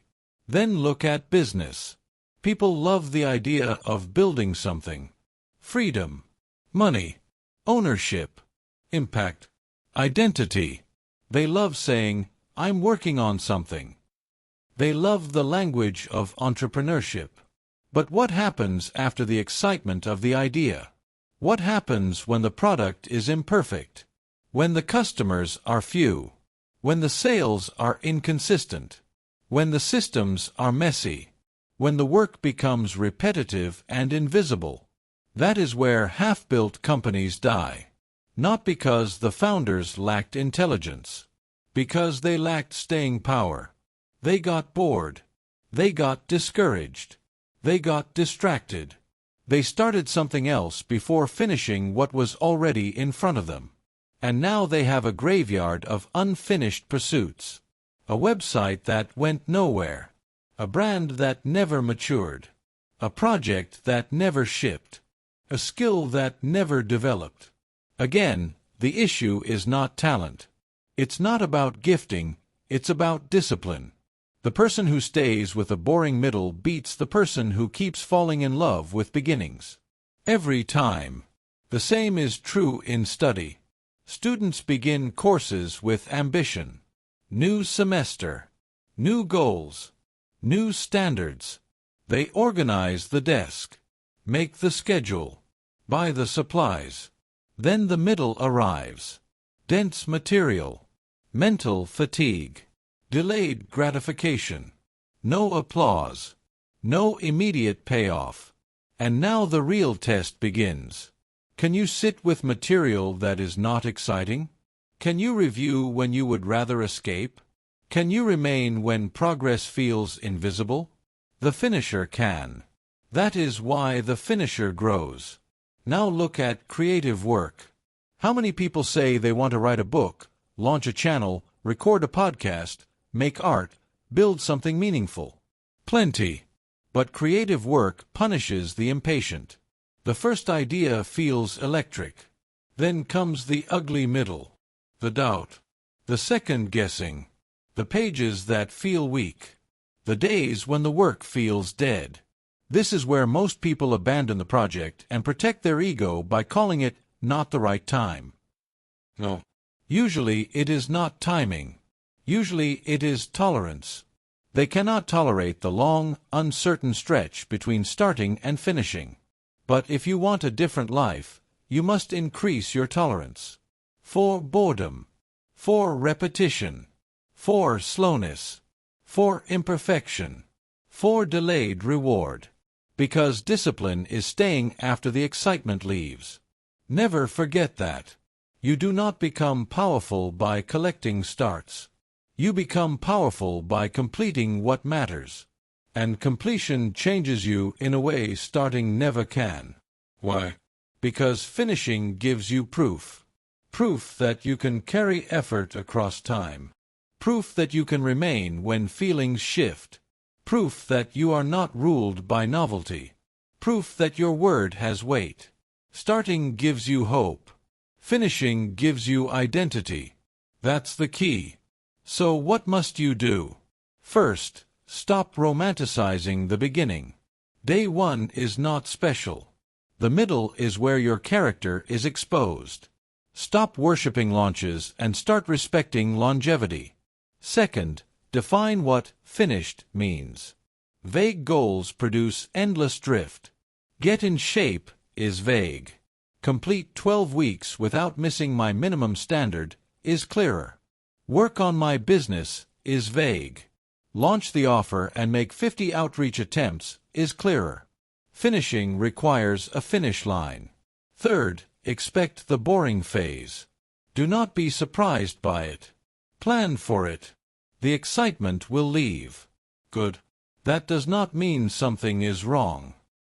Then look at business. People love the idea of building something. Freedom, money, ownership, impact, identity. They love saying, "I'm working on something." They love the language of entrepreneurship. But what happens after the excitement of the idea? What happens when the product is imperfect? When the customers are few? When the sales are inconsistent? When the systems are messy? When the work becomes repetitive and invisible? That is where half-built companies die. Not because the founders lacked intelligence. Because they lacked staying power. They got bored. They got discouraged. They got distracted. They started something else before finishing what was already in front of them. And now they have a graveyard of unfinished pursuits. A website that went nowhere. a brand that never matured, a project that never shipped, a skill that never developed. Again, the issue is not talent. It's not about gifting, it's about discipline. The person who stays with a boring middle beats the person who keeps falling in love with beginnings. Every time. The same is true in study. Students begin courses with ambition. New semester. New goals. New standards. They organize the desk. Make the schedule. Buy the supplies. Then the middle arrives. Dense material. Mental fatigue. Delayed gratification. No applause. No immediate payoff. And now the real test begins. Can you sit with material that is not exciting? Can you review when you would rather escape? Can you remain when progress feels invisible? The finisher can. That is why the finisher grows. Now look at creative work. How many people say they want to write a book, launch a channel, record a podcast, make art, build something meaningful? Plenty. But creative work punishes the impatient. The first idea feels electric. Then comes the ugly middle, the doubt, the second guessing, the pages that feel weak, the days when the work feels dead. This is where most people abandon the project and protect their ego by calling it not the right time. No. Usually it is not timing. Usually it is tolerance. They cannot tolerate the long, uncertain stretch between starting and finishing. But if you want a different life, you must increase your tolerance. For boredom. For repetition. For slowness. For imperfection. For delayed reward. Because discipline is staying after the excitement leaves. Never forget that. You do not become powerful by collecting starts. You become powerful by completing what matters. And completion changes you in a way starting never can. Why? Because finishing gives you proof. Proof that you can carry effort across time. Proof that you can remain when feelings shift. Proof that you are not ruled by novelty. Proof that your word has weight. Starting gives you hope. Finishing gives you identity. That's the key. So what must you do? First, stop romanticizing the beginning. Day one is not special. The middle is where your character is exposed. Stop worshiping launches and start respecting longevity. Second, define what finished means. Vague goals produce endless drift. Get in shape is vague. Complete 12 weeks without missing my minimum standard is clearer. Work on my business is vague. Launch the offer and make 50 outreach attempts is clearer. Finishing requires a finish line. Third, expect the boring phase. Do not be surprised by it. Plan for it. The excitement will leave. Good. That does not mean something is wrong.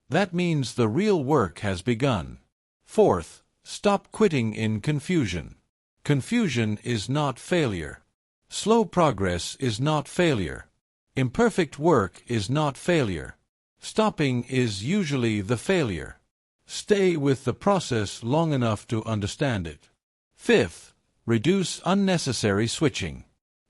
That means the real work has begun. Fourth, stop quitting in confusion. Confusion is not failure. Slow progress is not failure. Imperfect work is not failure. Stopping is usually the failure. Stay with the process long enough to understand it. Fifth, reduce unnecessary switching.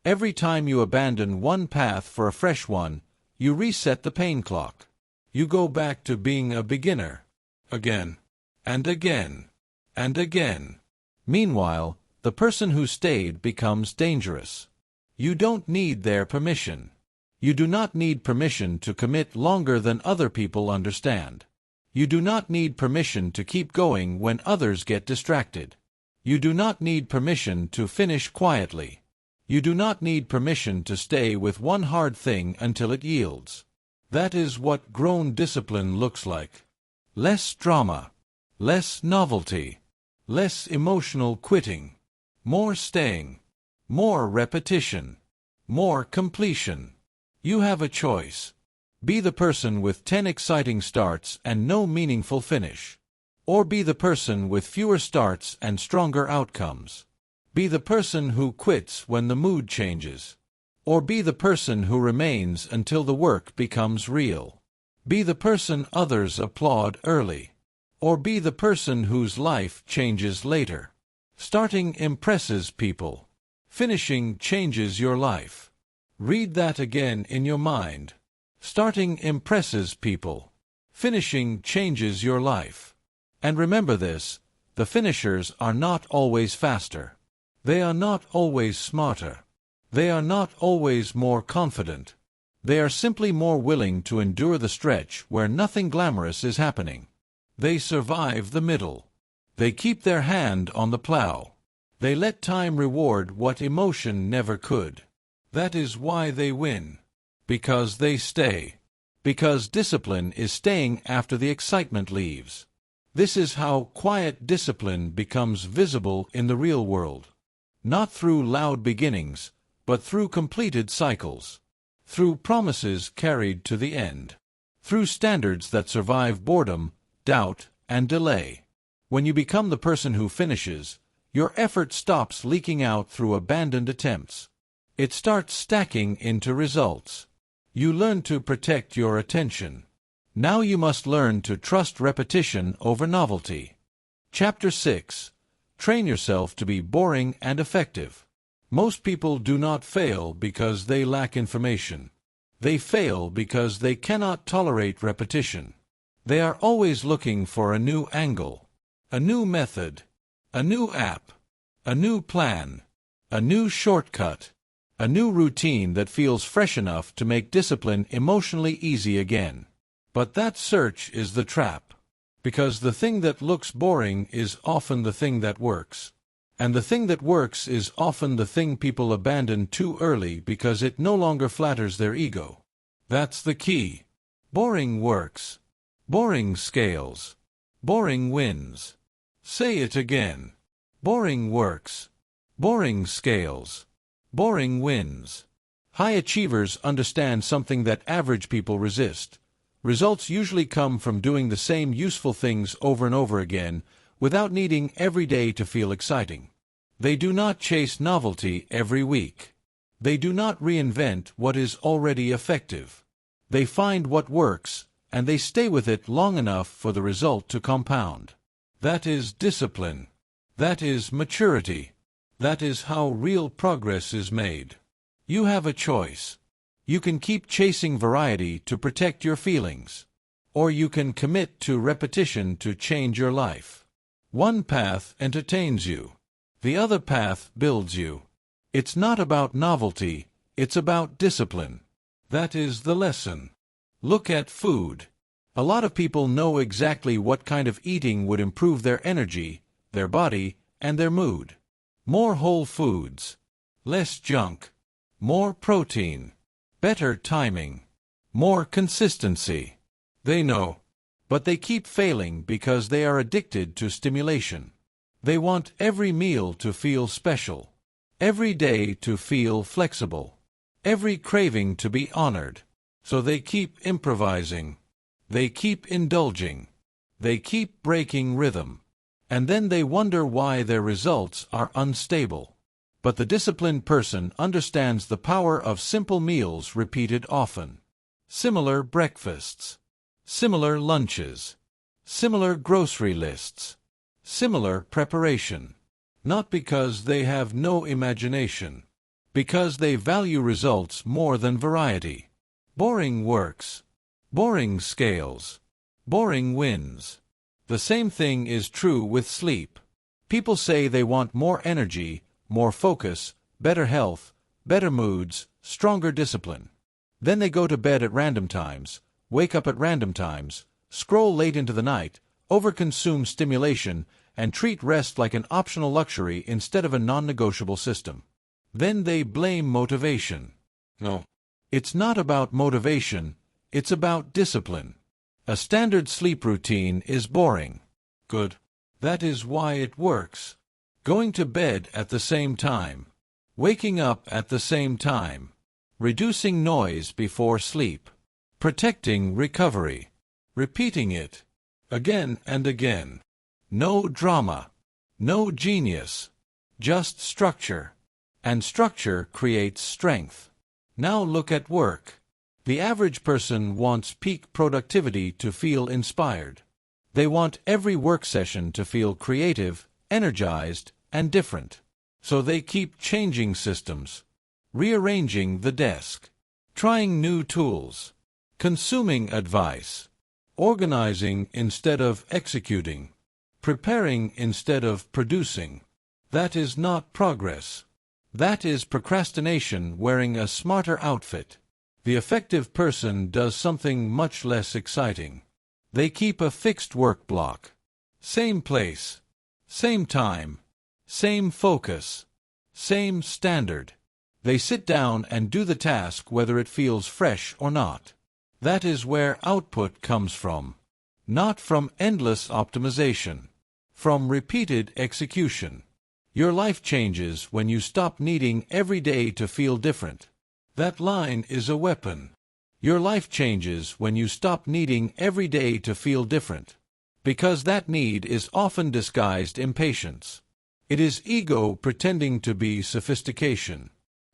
Every time you abandon one path for a fresh one, you reset the pain clock. You go back to being a beginner. Again. And again. And again. Meanwhile, the person who stayed becomes dangerous. You don't need their permission. You do not need permission to commit longer than other people understand. You do not need permission to keep going when others get distracted. You do not need permission to finish quietly. You do not need permission to stay with one hard thing until it yields. That is what grown discipline looks like. Less drama. Less novelty. Less emotional quitting. More staying. More repetition. More completion. You have a choice. Be the person with 10 exciting starts and no meaningful finish. Or be the person with fewer starts and stronger outcomes. Be the person who quits when the mood changes. Or be the person who remains until the work becomes real. Be the person others applaud early. Or be the person whose life changes later. Starting impresses people. Finishing changes your life. Read that again in your mind. Starting impresses people. Finishing changes your life. And remember this, the finishers are not always faster. They are not always smarter. They are not always more confident. They are simply more willing to endure the stretch where nothing glamorous is happening. They survive the middle. They keep their hand on the plow. They let time reward what emotion never could. That is why they win. Because they stay. Because discipline is staying after the excitement leaves. This is how quiet discipline becomes visible in the real world. Not through loud beginnings, but through completed cycles. Through promises carried to the end. Through standards that survive boredom, doubt, and delay. When you become the person who finishes, your effort stops leaking out through abandoned attempts. It starts stacking into results. You learn to protect your attention. Now you must learn to trust repetition over novelty. Chapter 6. Train yourself to be boring and effective. Most people do not fail because they lack information. They fail because they cannot tolerate repetition. They are always looking for a new angle, a new method, a new app, a new plan, a new shortcut, a new routine that feels fresh enough to make discipline emotionally easy again. But that search is the trap. Because the thing that looks boring is often the thing that works. And the thing that works is often the thing people abandon too early because it no longer flatters their ego. That's the key. Boring works. Boring scales. Boring wins. Say it again. Boring works. Boring scales. Boring wins. High achievers understand something that average people resist. Results usually come from doing the same useful things over and over again, without needing every day to feel exciting. They do not chase novelty every week. They do not reinvent what is already effective. They find what works, and they stay with it long enough for the result to compound. That is discipline. That is maturity. That is how real progress is made. You have a choice. You can keep chasing variety to protect your feelings. Or you can commit to repetition to change your life. One path entertains you. The other path builds you. It's not about novelty, it's about discipline. That is the lesson. Look at food. A lot of people know exactly what kind of eating would improve their energy, their body, and their mood. More whole foods. Less junk. More protein. Better timing. More consistency. They know. But they keep failing because they are addicted to stimulation. They want every meal to feel special. Every day to feel flexible. Every craving to be honored. So they keep improvising. They keep indulging. They keep breaking rhythm. And then they wonder why their results are unstable. But the disciplined person understands the power of simple meals repeated often. Similar breakfasts. Similar lunches. Similar grocery lists. Similar preparation. Not because they have no imagination. Because they value results more than variety. Boring works. Boring scales. Boring wins. The same thing is true with sleep. People say they want more energy, more focus, better health, better moods, stronger discipline. Then they go to bed at random times, wake up at random times, scroll late into the night, overconsume stimulation, and treat rest like an optional luxury instead of a non-negotiable system. Then they blame motivation. No. It's not about motivation, it's about discipline. A standard sleep routine is boring. Good. That is why it works. Going to bed at the same time. Waking up at the same time. Reducing noise before sleep. Protecting recovery. Repeating it. Again and again. No drama. No genius. Just structure. And structure creates strength. Now look at work. The average person wants peak productivity to feel inspired. They want every work session to feel creative, energized, and different. So they keep changing systems, rearranging the desk, trying new tools, consuming advice, organizing instead of executing, preparing instead of producing. That is not progress. That is procrastination wearing a smarter outfit. The effective person does something much less exciting. They keep a fixed work block. Same place, same time, same focus, same standard. They sit down and do the task whether it feels fresh or not. That is where output comes from. Not from endless optimization. From repeated execution. Your life changes when you stop needing every day to feel different. That line is a weapon. Your life changes when you stop needing every day to feel different. Because that need is often disguised impatience. It is ego pretending to be sophistication.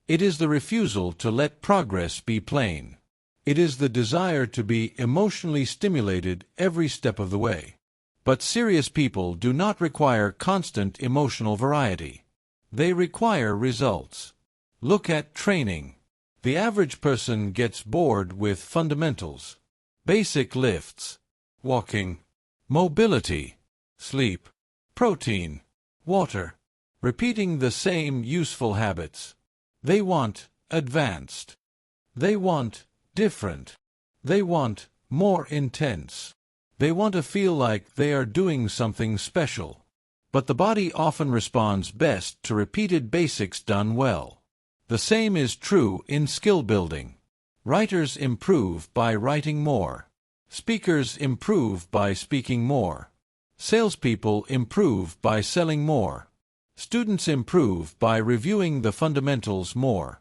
It is the refusal to let progress be plain. It is the desire to be emotionally stimulated every step of the way. But serious people do not require constant emotional variety. They require results. Look at training. The average person gets bored with fundamentals. Basic lifts, walking, mobility, sleep, protein, water, repeating the same useful habits. They want advanced. They want different. They want more intense. They want to feel like they are doing something special. But the body often responds best to repeated basics done well. The same is true in skill building. Writers improve by writing more. Speakers improve by speaking more. Salespeople improve by selling more. Students improve by reviewing the fundamentals more.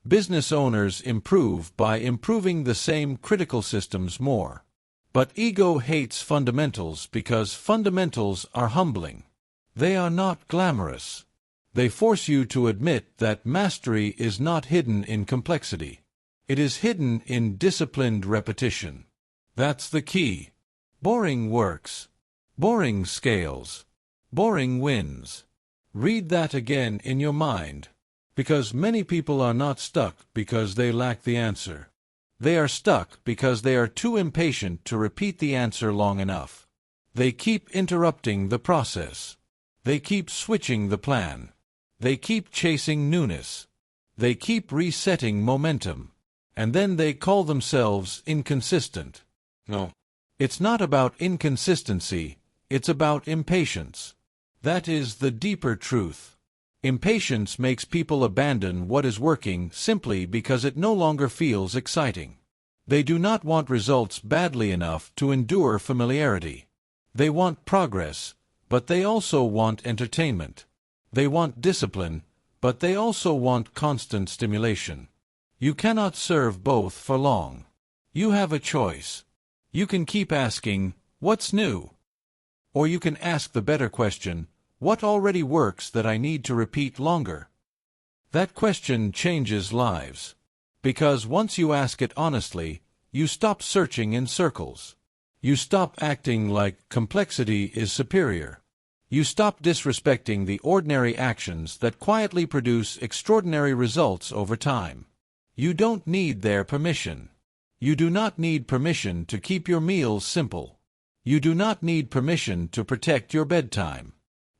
Business owners improve by improving the same critical systems more. But ego hates fundamentals because fundamentals are humbling. They are not glamorous. They force you to admit that mastery is not hidden in complexity. It is hidden in disciplined repetition. That's the key. Boring works. Boring scales. Boring wins. Read that again in your mind. Because many people are not stuck because they lack the answer. They are stuck because they are too impatient to repeat the answer long enough. They keep interrupting the process. They keep switching the plan. They keep chasing newness. They keep resetting momentum. And then they call themselves inconsistent. No. It's not about inconsistency, it's about impatience. That is the deeper truth. Impatience makes people abandon what is working simply because it no longer feels exciting. They do not want results badly enough to endure familiarity. They want progress, but they also want entertainment. They want discipline, but they also want constant stimulation. You cannot serve both for long. You have a choice. You can keep asking, "What's new?" Or you can ask the better question, "What already works that I need to repeat longer?" That question changes lives. Because once you ask it honestly, you stop searching in circles. You stop acting like complexity is superior. You stop disrespecting the ordinary actions that quietly produce extraordinary results over time. You don't need their permission. You do not need permission to keep your meals simple. You do not need permission to protect your bedtime.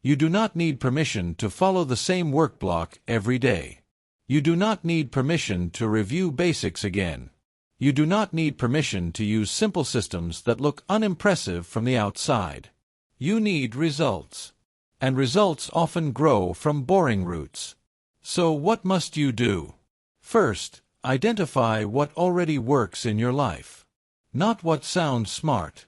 You do not need permission to follow the same work block every day. You do not need permission to review basics again. You do not need permission to use simple systems that look unimpressive from the outside. You need results. And results often grow from boring roots. So what must you do? First, identify what already works in your life. Not what sounds smart.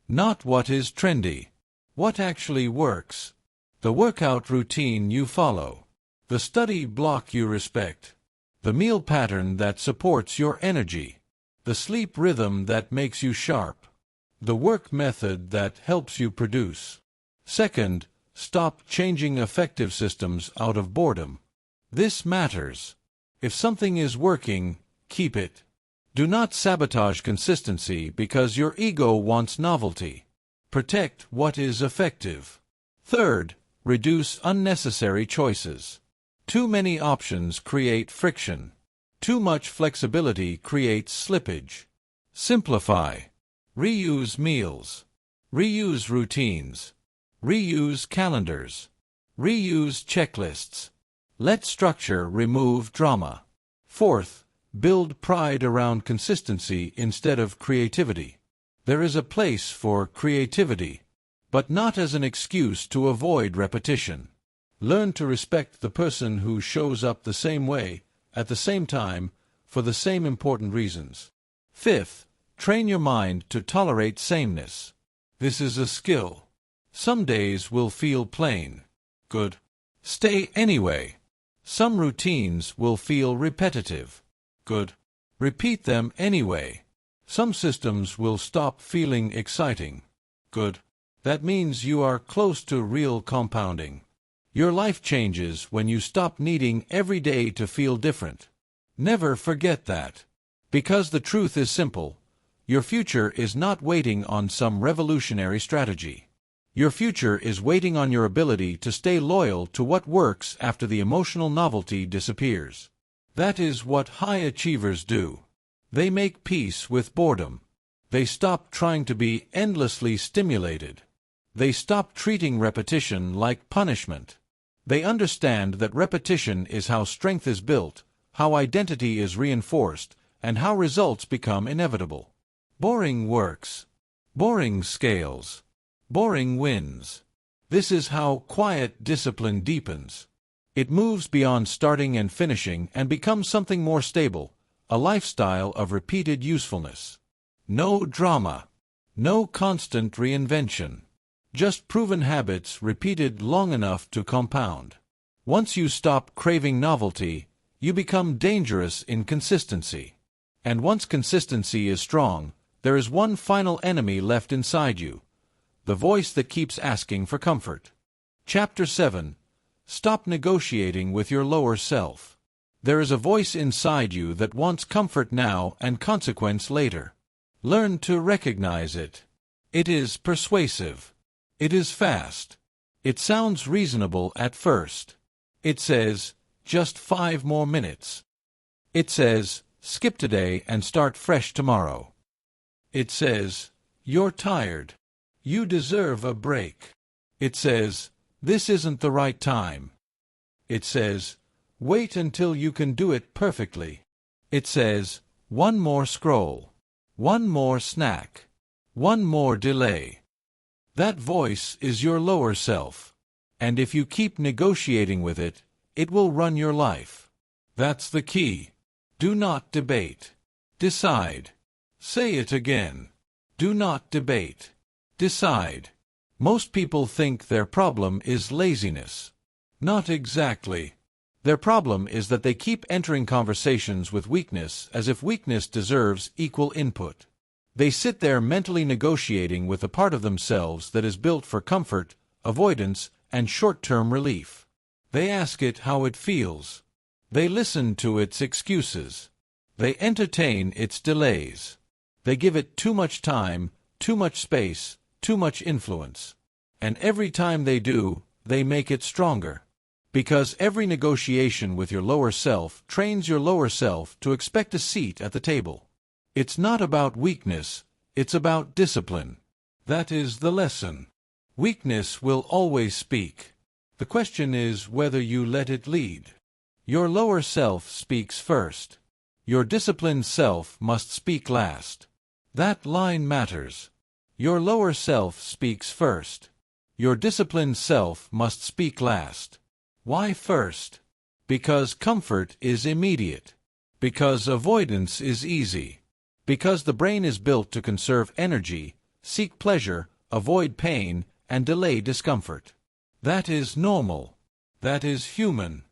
Not what is trendy. What actually works. The workout routine you follow. The study block you respect. The meal pattern that supports your energy. The sleep rhythm that makes you sharp. The work method that helps you produce. Second, stop changing effective systems out of boredom. This matters. If something is working, keep it. Do not sabotage consistency because your ego wants novelty. Protect what is effective. Third, reduce unnecessary choices. Too many options create friction. Too much flexibility creates slippage. Simplify. Reuse meals. Reuse routines. Reuse calendars. Reuse checklists. Let structure remove drama. Fourth, build pride around consistency instead of creativity. There is a place for creativity, but not as an excuse to avoid repetition. Learn to respect the person who shows up the same way, at the same time, for the same important reasons. Fifth, train your mind to tolerate sameness. This is a skill. Some days will feel plain. Good. Stay anyway. Some routines will feel repetitive. Good. Repeat them anyway. Some systems will stop feeling exciting. Good. That means you are close to real compounding. Your life changes when you stop needing every day to feel different. Never forget that. Because the truth is simple. Your future is not waiting on some revolutionary strategy. Your future is waiting on your ability to stay loyal to what works after the emotional novelty disappears. That is what high achievers do. They make peace with boredom. They stop trying to be endlessly stimulated. They stop treating repetition like punishment. They understand that repetition is how strength is built, how identity is reinforced, and how results become inevitable. Boring works. Boring scales. Boring wins. This is how quiet discipline deepens. It moves beyond starting and finishing and becomes something more stable, a lifestyle of repeated usefulness. No drama. No constant reinvention. Just proven habits repeated long enough to compound. Once you stop craving novelty, you become dangerous in consistency. And once consistency is strong, there is one final enemy left inside you. The voice that keeps asking for comfort. Chapter 7. Stop negotiating with your lower self. There is a voice inside you that wants comfort now and consequence later. Learn to recognize it. It is persuasive. It is fast. It sounds reasonable at first. It says, just 5 more minutes. It says, skip today and start fresh tomorrow. It says, you're tired. You deserve a break. It says, this isn't the right time. It says, wait until you can do it perfectly. It says, one more scroll. One more snack. One more delay. That voice is your lower self. And if you keep negotiating with it, it will run your life. That's the key. Do not debate. Decide. Say it again. Do not debate. Decide. Most people think their problem is laziness. Not exactly. Their problem is that they keep entering conversations with weakness as if weakness deserves equal input. They sit there mentally negotiating with a part of themselves that is built for comfort, avoidance, and short-term relief. They ask it how it feels. They listen to its excuses. They entertain its delays. They give it too much time, too much space, too much influence. And every time they do, they make it stronger. Because every negotiation with your lower self trains your lower self to expect a seat at the table. It's not about weakness, it's about discipline. That is the lesson. Weakness will always speak. The question is whether you let it lead. Your lower self speaks first. Your disciplined self must speak last. That line matters. Your lower self speaks first. Your disciplined self must speak last. Why first? Because comfort is immediate. Because avoidance is easy. Because the brain is built to conserve energy, seek pleasure, avoid pain, and delay discomfort. That is normal. That is human.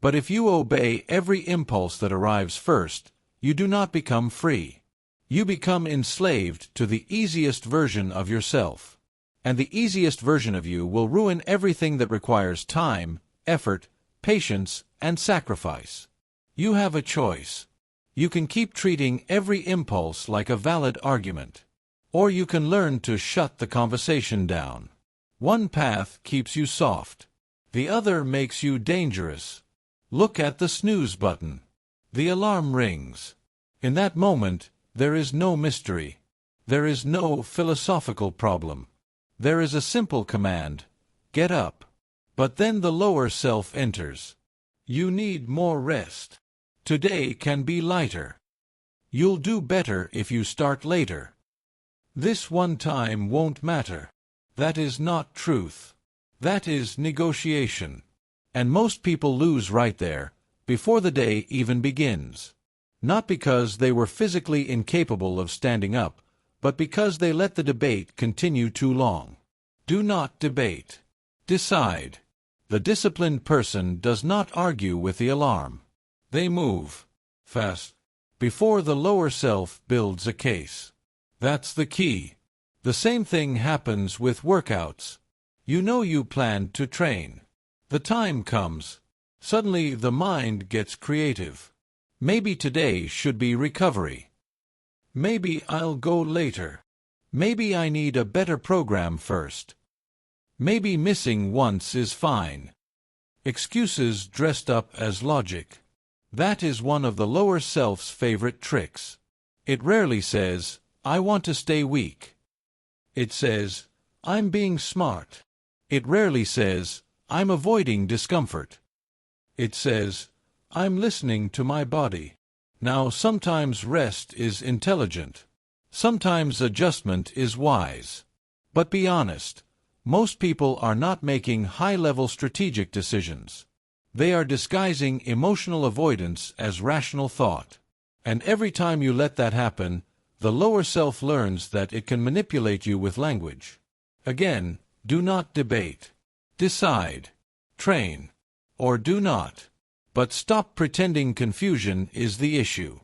But if you obey every impulse that arrives first, you do not become free. You become enslaved to the easiest version of yourself. And the easiest version of you will ruin everything that requires time, effort, patience, and sacrifice. You have a choice. You can keep treating every impulse like a valid argument. Or you can learn to shut the conversation down. One path keeps you soft. The other makes you dangerous. Look at the snooze button. The alarm rings. In that moment, there is no mystery. There is no philosophical problem. There is a simple command: get up. But then the lower self enters. You need more rest. Today can be lighter. You'll do better if you start later. This one time won't matter. That is not truth. That is negotiation. And most people lose right there, before the day even begins. Not because they were physically incapable of standing up, but because they let the debate continue too long. Do not debate. Decide. The disciplined person does not argue with the alarm. They move fast before the lower self builds a case. That's the key. The same thing happens with workouts. You know you planned to train. The time comes. Suddenly the mind gets creative. Maybe today should be recovery. Maybe I'll go later. Maybe I need a better program first. Maybe missing once is fine. Excuses dressed up as logic. That is one of the lower self's favorite tricks. It rarely says, I want to stay weak. It says, I'm being smart. It rarely says, I'm avoiding discomfort. It says, I'm listening to my body. Now, sometimes rest is intelligent. Sometimes adjustment is wise. But be honest, most people are not making high-level strategic decisions. They are disguising emotional avoidance as rational thought. And every time you let that happen, the lower self learns that it can manipulate you with language. Again, do not debate. Decide. Train. Or do not. But stop pretending confusion is the issue.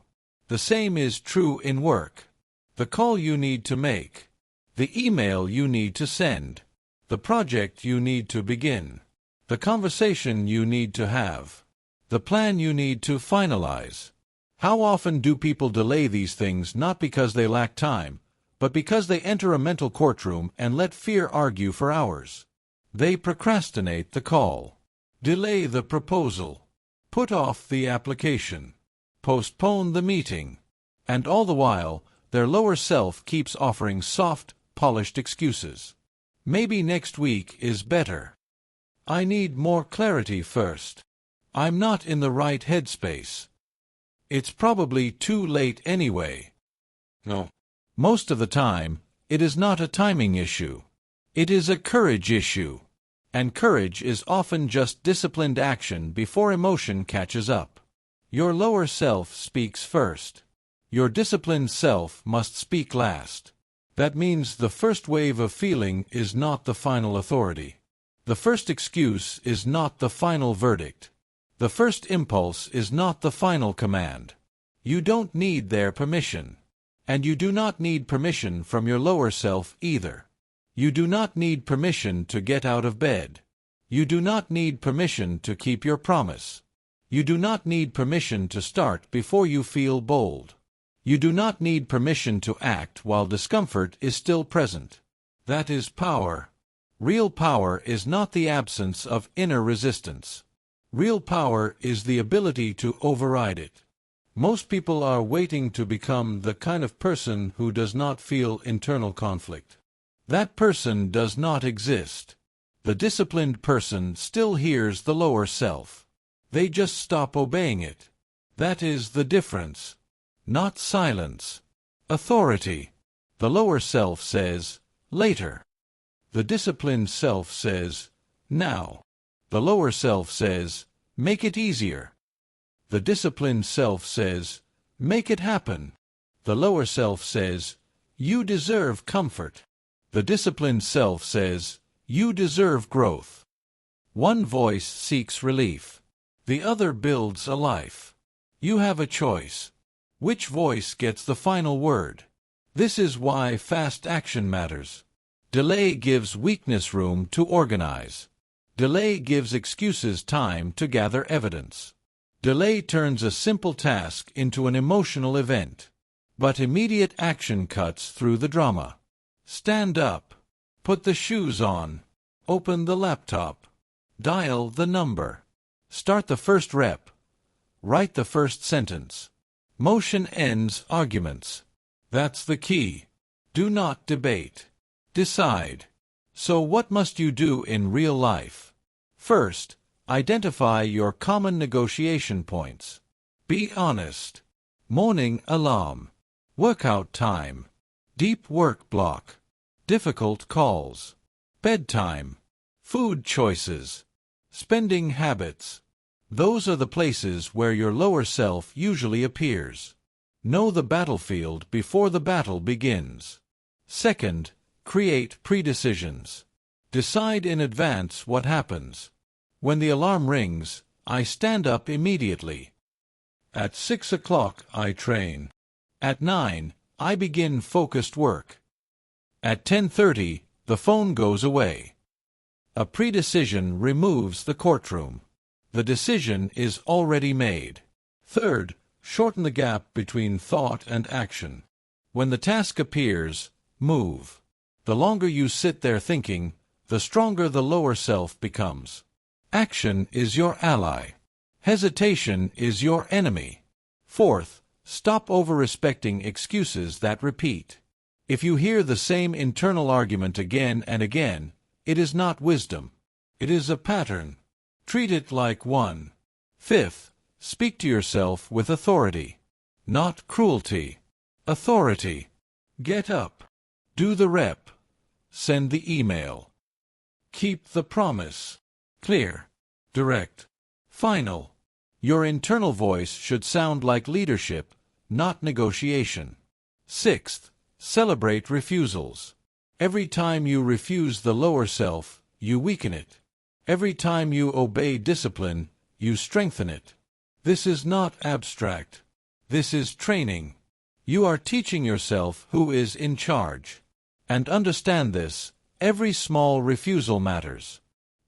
The same is true in work. The call you need to make. The email you need to send. The project you need to begin. The conversation you need to have. The plan you need to finalize. How often do people delay these things not because they lack time, but because they enter a mental courtroom and let fear argue for hours? They procrastinate the call. Delay the proposal. Put off the application. Postpone the meeting. And all the while, their lower self keeps offering soft, polished excuses. Maybe next week is better. I need more clarity first. I'm not in the right headspace. It's probably too late anyway. No. Most of the time, it is not a timing issue. It is a courage issue. And courage is often just disciplined action before emotion catches up. Your lower self speaks first. Your disciplined self must speak last. That means the first wave of feeling is not the final authority. The first excuse is not the final verdict. The first impulse is not the final command. You don't need their permission. And you do not need permission from your lower self either. You do not need permission to get out of bed. You do not need permission to keep your promise. You do not need permission to start before you feel bold. You do not need permission to act while discomfort is still present. That is power. Real power is not the absence of inner resistance. Real power is the ability to override it. Most people are waiting to become the kind of person who does not feel internal conflict. That person does not exist. The disciplined person still hears the lower self. They just stop obeying it. That is the difference. Not silence. Authority. The lower self says, later. The disciplined self says, now. The lower self says, make it easier. The disciplined self says, make it happen. The lower self says, you deserve comfort. The disciplined self says, you deserve growth. One voice seeks relief. The other builds a life. You have a choice. Which voice gets the final word? This is why fast action matters. Delay gives weakness room to organize. Delay gives excuses time to gather evidence. Delay turns a simple task into an emotional event. But immediate action cuts through the drama. Stand up. Put the shoes on. Open the laptop. Dial the number. Start the first rep. Write the first sentence. Motion ends arguments. That's the key. Do not debate. Decide. So what must you do in real life? First, identify your common negotiation points. Be honest. Morning alarm. Workout time. Deep work block. Difficult calls. Bedtime. Food choices. Spending habits. Those are the places where your lower self usually appears. Know the battlefield before the battle begins. Second, create predecisions. Decide in advance what happens. When the alarm rings, I stand up immediately. At 6 o'clock I train. At 9, I begin focused work. At 10:30, the phone goes away. A predecision removes the courtroom. The decision is already made. Third, shorten the gap between thought and action. When the task appears, move. The longer you sit there thinking, the stronger the lower self becomes. Action is your ally. Hesitation is your enemy. Fourth, stop over-respecting excuses that repeat. If you hear the same internal argument again and again, it is not wisdom. It is a pattern. Treat it like one. Fifth, speak to yourself with authority. Not cruelty. Authority. Get up. Do the rep. Send the email. Keep the promise. Clear. Direct. Final. Your internal voice should sound like leadership, not negotiation. Sixth, celebrate refusals. Every time you refuse the lower self, you weaken it. Every time you obey discipline, you strengthen it. This is not abstract. This is training. You are teaching yourself who is in charge. And understand this, every small refusal matters.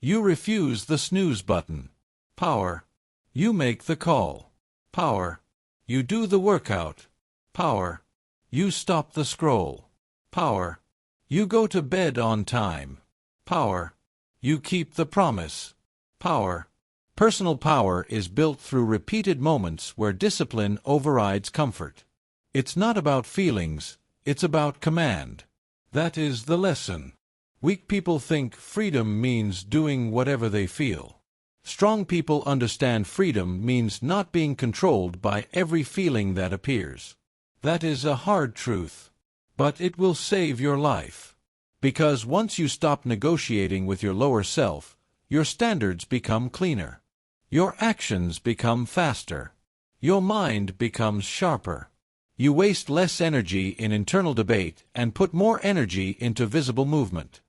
You refuse the snooze button. Power. You make the call. Power. You do the workout. Power. You stop the scroll. Power. You go to bed on time. Power. You keep the promise. Power. Personal power is built through repeated moments where discipline overrides comfort. It's not about feelings, it's about command. That is the lesson. Weak people think freedom means doing whatever they feel. Strong people understand freedom means not being controlled by every feeling that appears. That is a hard truth. But it will save your life. Because once you stop negotiating with your lower self, your standards become cleaner. Your actions become faster. Your mind becomes sharper. You waste less energy in internal debate and put more energy into visible movement.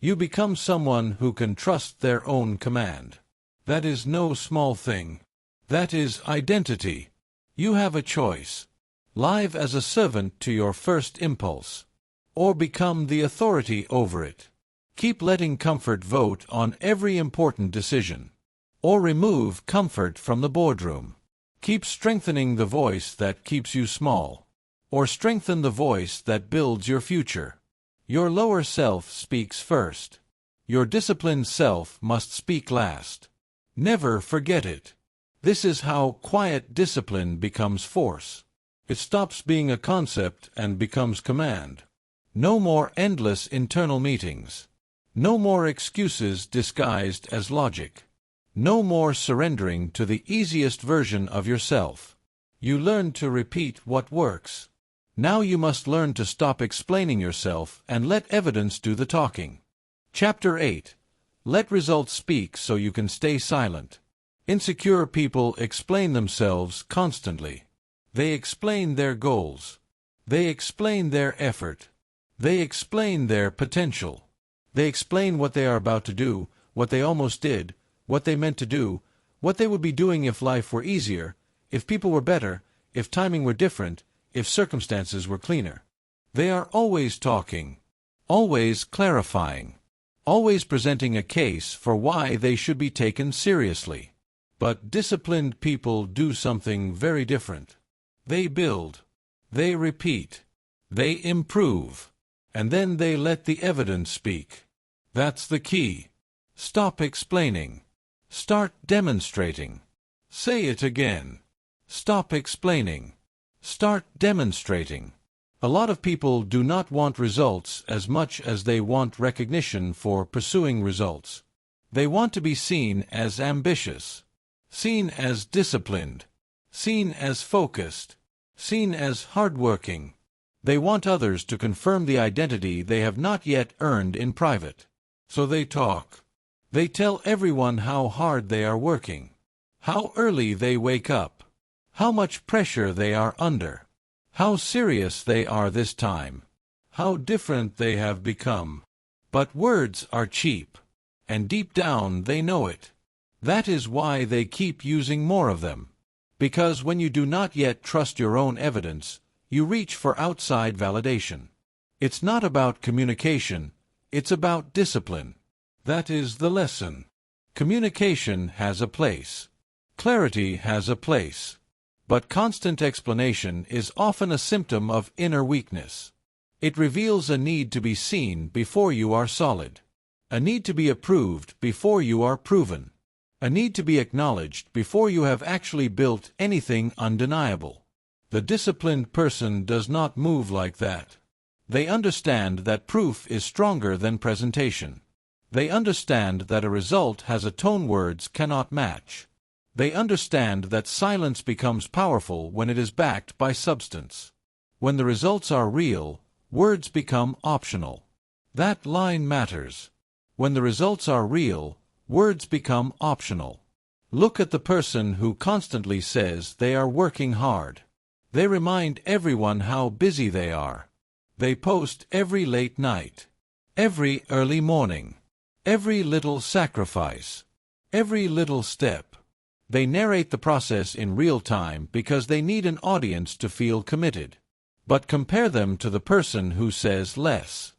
You become someone who can trust their own command. That is no small thing. That is identity. You have a choice. Live as a servant to your first impulse, or become the authority over it. Keep letting comfort vote on every important decision, or remove comfort from the boardroom. Keep strengthening the voice that keeps you small, or strengthen the voice that builds your future. Your lower self speaks first. Your disciplined self must speak last. Never forget it. This is how quiet discipline becomes force. It stops being a concept and becomes command. No more endless internal meetings. No more excuses disguised as logic. No more surrendering to the easiest version of yourself. You learn to repeat what works. Now you must learn to stop explaining yourself and let evidence do the talking. Chapter 8. Let results speak so you can stay silent. Insecure people explain themselves constantly. They explain their goals. They explain their effort. They explain their potential. They explain what they are about to do, what they almost did, what they meant to do, what they would be doing if life were easier, if people were better, if timing were different, if circumstances were cleaner. They are always talking, always clarifying, always presenting a case for why they should be taken seriously. But disciplined people do something very different. They build, they repeat, they improve, and then they let the evidence speak. That's the key. Stop explaining. Start demonstrating. Say it again. Stop explaining. Start demonstrating. A lot of people do not want results as much as they want recognition for pursuing results. They want to be seen as ambitious, seen as disciplined, seen as focused, seen as hardworking. They want others to confirm the identity they have not yet earned in private. So they talk. They tell everyone how hard they are working, how early they wake up, how much pressure they are under, how serious they are this time, how different they have become. But words are cheap, and deep down they know it. That is why they keep using more of them. Because when you do not yet trust your own evidence, you reach for outside validation. It's not about communication, it's about discipline. That is the lesson. Communication has a place. Clarity has a place. But constant explanation is often a symptom of inner weakness. It reveals a need to be seen before you are solid. A need to be approved before you are proven. A need to be acknowledged before you have actually built anything undeniable. The disciplined person does not move like that. They understand that proof is stronger than presentation. They understand that a result has a tone words cannot match. They understand that silence becomes powerful when it is backed by substance. When the results are real, words become optional. That line matters. When the results are real, words become optional. Look at the person who constantly says they are working hard. They remind everyone how busy they are. They post every late night, every early morning, every little sacrifice, every little step. They narrate the process in real time because they need an audience to feel committed. But compare them to the person who says less.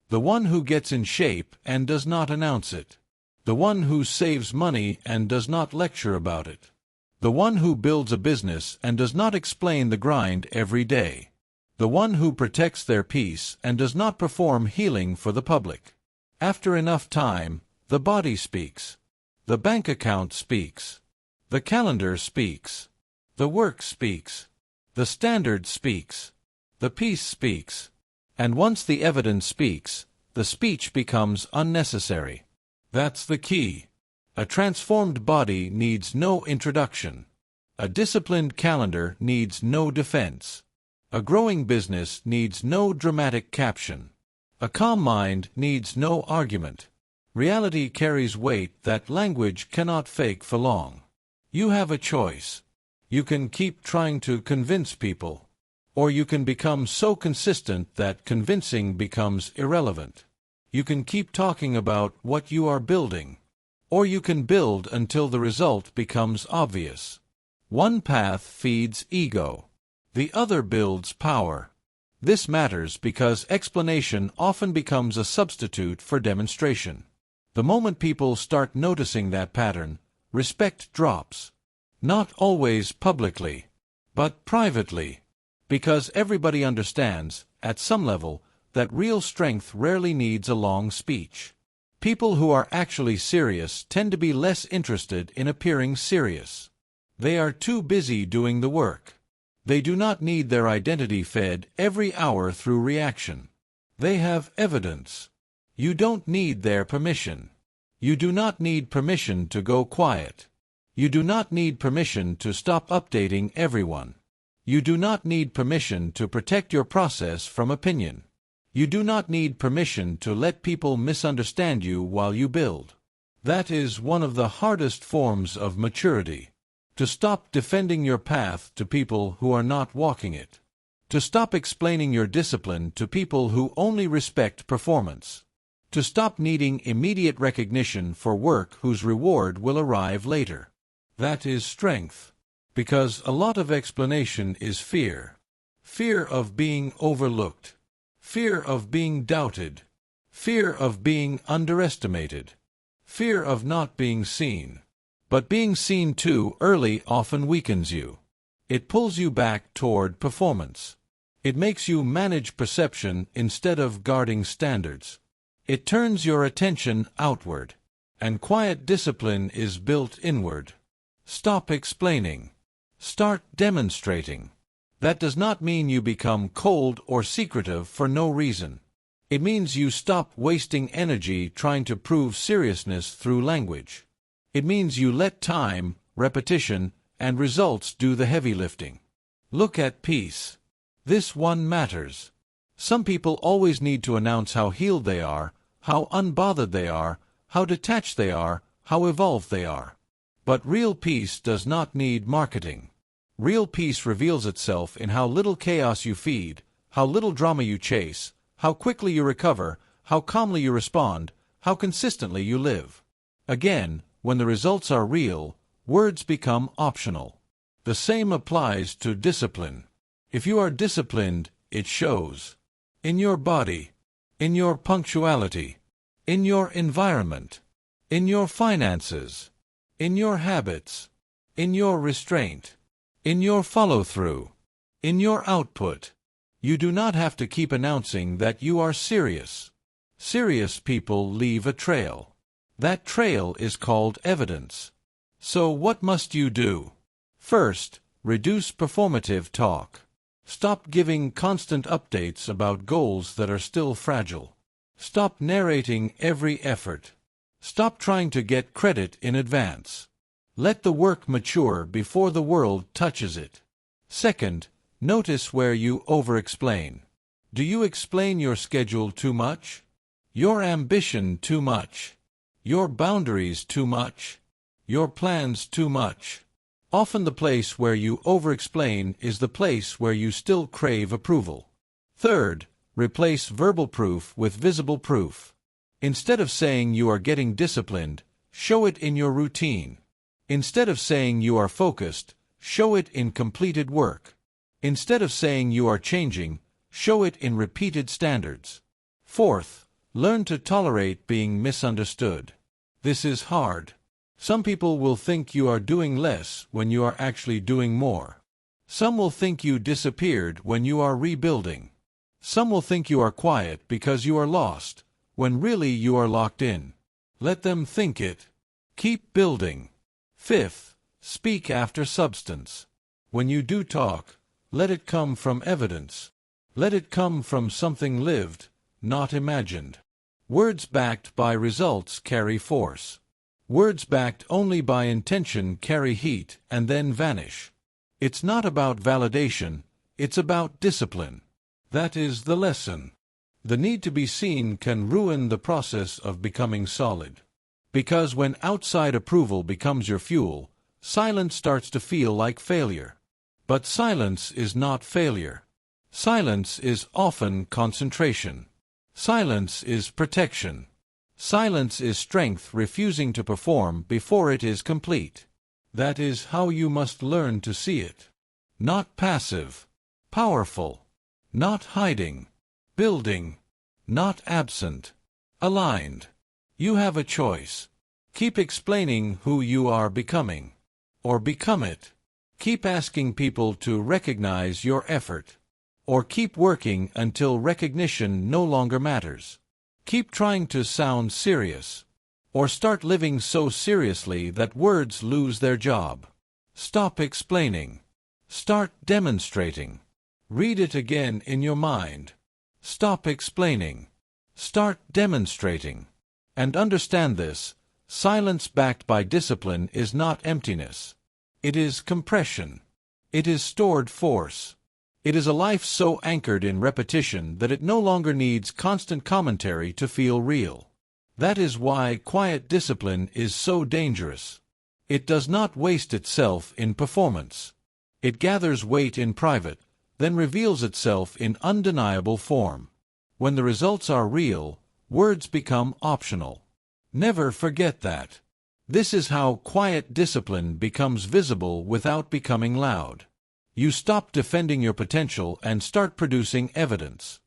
The one who gets in shape and does not announce it. The one who saves money and does not lecture about it. The one who builds a business and does not explain the grind every day. The one who protects their peace and does not perform healing for the public. After enough time, the body speaks. The bank account speaks. The calendar speaks. The work speaks. The standard speaks. The peace speaks. And once the evidence speaks, the speech becomes unnecessary. That's the key. A transformed body needs no introduction. A disciplined calendar needs no defense. A growing business needs no dramatic caption. A calm mind needs no argument. Reality carries weight that language cannot fake for long. You have a choice. You can keep trying to convince people, or you can become so consistent that convincing becomes irrelevant. You can keep talking about what you are building, or you can build until the result becomes obvious. One path feeds ego. The other builds power. This matters because explanation often becomes a substitute for demonstration. The moment people start noticing that pattern, respect drops. Not always publicly, but privately. Because everybody understands, at some level, that real strength rarely needs a long speech. People who are actually serious tend to be less interested in appearing serious. They are too busy doing the work. They do not need their identity fed every hour through reaction. They have evidence. You don't need their permission. You do not need permission to go quiet. You do not need permission to stop updating everyone. You do not need permission to protect your process from opinion. You do not need permission to let people misunderstand you while you build. That is one of the hardest forms of maturity. To stop defending your path to people who are not walking it. To stop explaining your discipline to people who only respect performance. To stop needing immediate recognition for work whose reward will arrive later. That is strength. Because a lot of explanation is fear. Fear of being overlooked. Fear of being doubted. Fear of being underestimated. Fear of not being seen. But being seen too early often weakens you. It pulls you back toward performance. It makes you manage perception instead of guarding standards. It turns your attention outward. And quiet discipline is built inward. Stop explaining. Start demonstrating. That does not mean you become cold or secretive for no reason. It means you stop wasting energy trying to prove seriousness through language. It means you let time, repetition, and results do the heavy lifting. Look at peace. This one matters. Some people always need to announce how healed they are, how unbothered they are, how detached they are, how evolved they are. But real peace does not need marketing. Real peace reveals itself in how little chaos you feed, how little drama you chase, how quickly you recover, how calmly you respond, how consistently you live. Again, when the results are real, words become optional. The same applies to discipline. If you are disciplined, it shows. In your body, in your punctuality, in your environment, in your finances, in your habits, in your restraint, in your follow-through, in your output. You do not have to keep announcing that you are serious. Serious people leave a trail. That trail is called evidence. So what must you do? First, reduce performative talk. Stop giving constant updates about goals that are still fragile. Stop narrating every effort. Stop trying to get credit in advance. Let the work mature before the world touches it. Second, notice where you over-explain. Do you explain your schedule too much? Your ambition too much? Your boundaries too much? Your plans too much? Often the place where you over-explain is the place where you still crave approval. Third, replace verbal proof with visible proof. Instead of saying you are getting disciplined, show it in your routine. Instead of saying you are focused, show it in completed work. Instead of saying you are changing, show it in repeated standards. Fourth, learn to tolerate being misunderstood. This is hard. Some people will think you are doing less when you are actually doing more. Some will think you disappeared when you are rebuilding. Some will think you are quiet because you are lost, when really you are locked in. Let them think it. Keep building. Fifth, speak after substance. When you do talk, let it come from evidence. Let it come from something lived, not imagined. Words backed by results carry force. Words backed only by intention carry heat and then vanish. It's not about validation, it's about discipline. That is the lesson. The need to be seen can ruin the process of becoming solid. Because when outside approval becomes your fuel, silence starts to feel like failure. But silence is not failure. Silence is often concentration. Silence is protection. Silence is strength refusing to perform before it is complete. That is how you must learn to see it. Not passive. Powerful. Not hiding. Building. Not absent. Aligned. You have a choice. Keep explaining who you are becoming. Or become it. Keep asking people to recognize your effort. Or keep working until recognition no longer matters. Keep trying to sound serious. Or start living so seriously that words lose their job. Stop explaining. Start demonstrating. Read it again in your mind. Stop explaining. Start demonstrating. And understand this, silence backed by discipline is not emptiness. It is compression. It is stored force. It is a life so anchored in repetition that it no longer needs constant commentary to feel real. That is why quiet discipline is so dangerous. It does not waste itself in performance. It gathers weight in private, then reveals itself in undeniable form. When the results are real, words become optional. Never forget that. This is how quiet discipline becomes visible without becoming loud. You stop defending your potential and start producing evidence.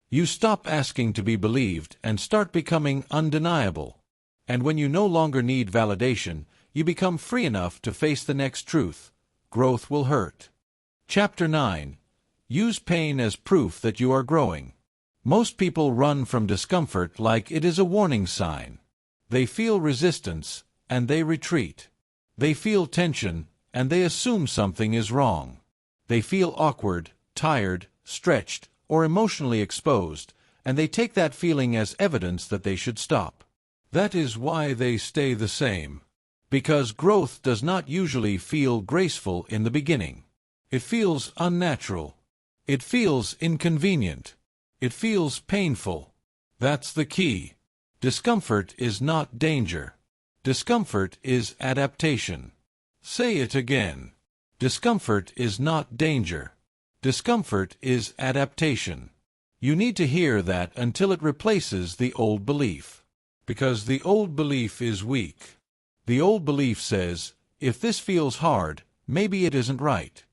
You stop asking to be believed and start becoming undeniable. And when you no longer need validation, you become free enough to face the next truth. Growth will hurt. Chapter 9. Use pain as proof that you are growing. Most people run from discomfort like it is a warning sign. They feel resistance, and they retreat. They feel tension, and they assume something is wrong. They feel awkward, tired, stretched, or emotionally exposed, and they take that feeling as evidence that they should stop. That is why they stay the same. Because growth does not usually feel graceful in the beginning. It feels unnatural. It feels inconvenient. It feels painful. That's the key. Discomfort is not danger. Discomfort is adaptation. Say it again. Discomfort is not danger. Discomfort is adaptation. You need to hear that until it replaces the old belief. Because the old belief is weak. The old belief says, if this feels hard, maybe it isn't right.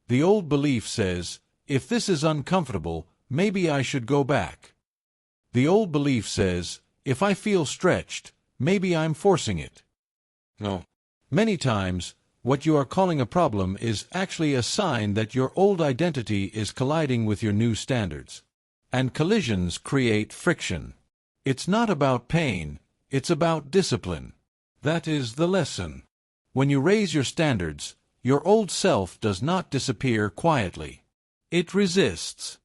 The old belief says, if this is uncomfortable, maybe I should go back. The old belief says, if I feel stretched, maybe I'm forcing it. No. Many times, what you are calling a problem is actually a sign that your old identity is colliding with your new standards. And collisions create friction. It's not about pain, it's about discipline. That is the lesson. When you raise your standards, your old self does not disappear quietly. It resists.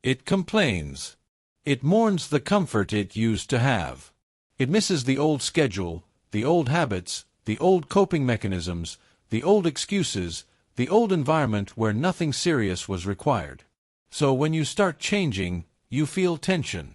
It complains. It mourns the comfort it used to have. It misses the old schedule, the old habits, the old coping mechanisms, the old excuses, the old environment where nothing serious was required. So when you start changing, you feel tension.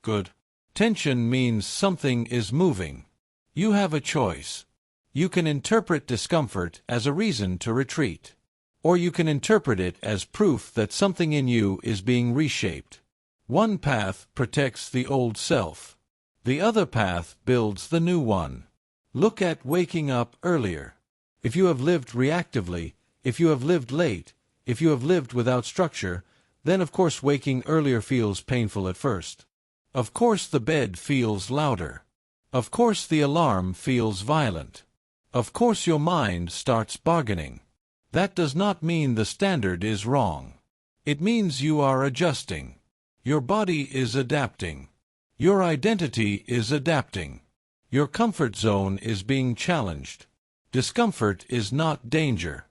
Good. Tension means something is moving. You have a choice. You can interpret discomfort as a reason to retreat. Or you can interpret it as proof that something in you is being reshaped. One path protects the old self. The other path builds the new one. Look at waking up earlier. If you have lived reactively, if you have lived late, if you have lived without structure, then of course waking earlier feels painful at first. Of course the bed feels louder. Of course the alarm feels violent. Of course your mind starts bargaining. That does not mean the standard is wrong. It means you are adjusting. Your body is adapting. Your identity is adapting. Your comfort zone is being challenged. Discomfort is not danger.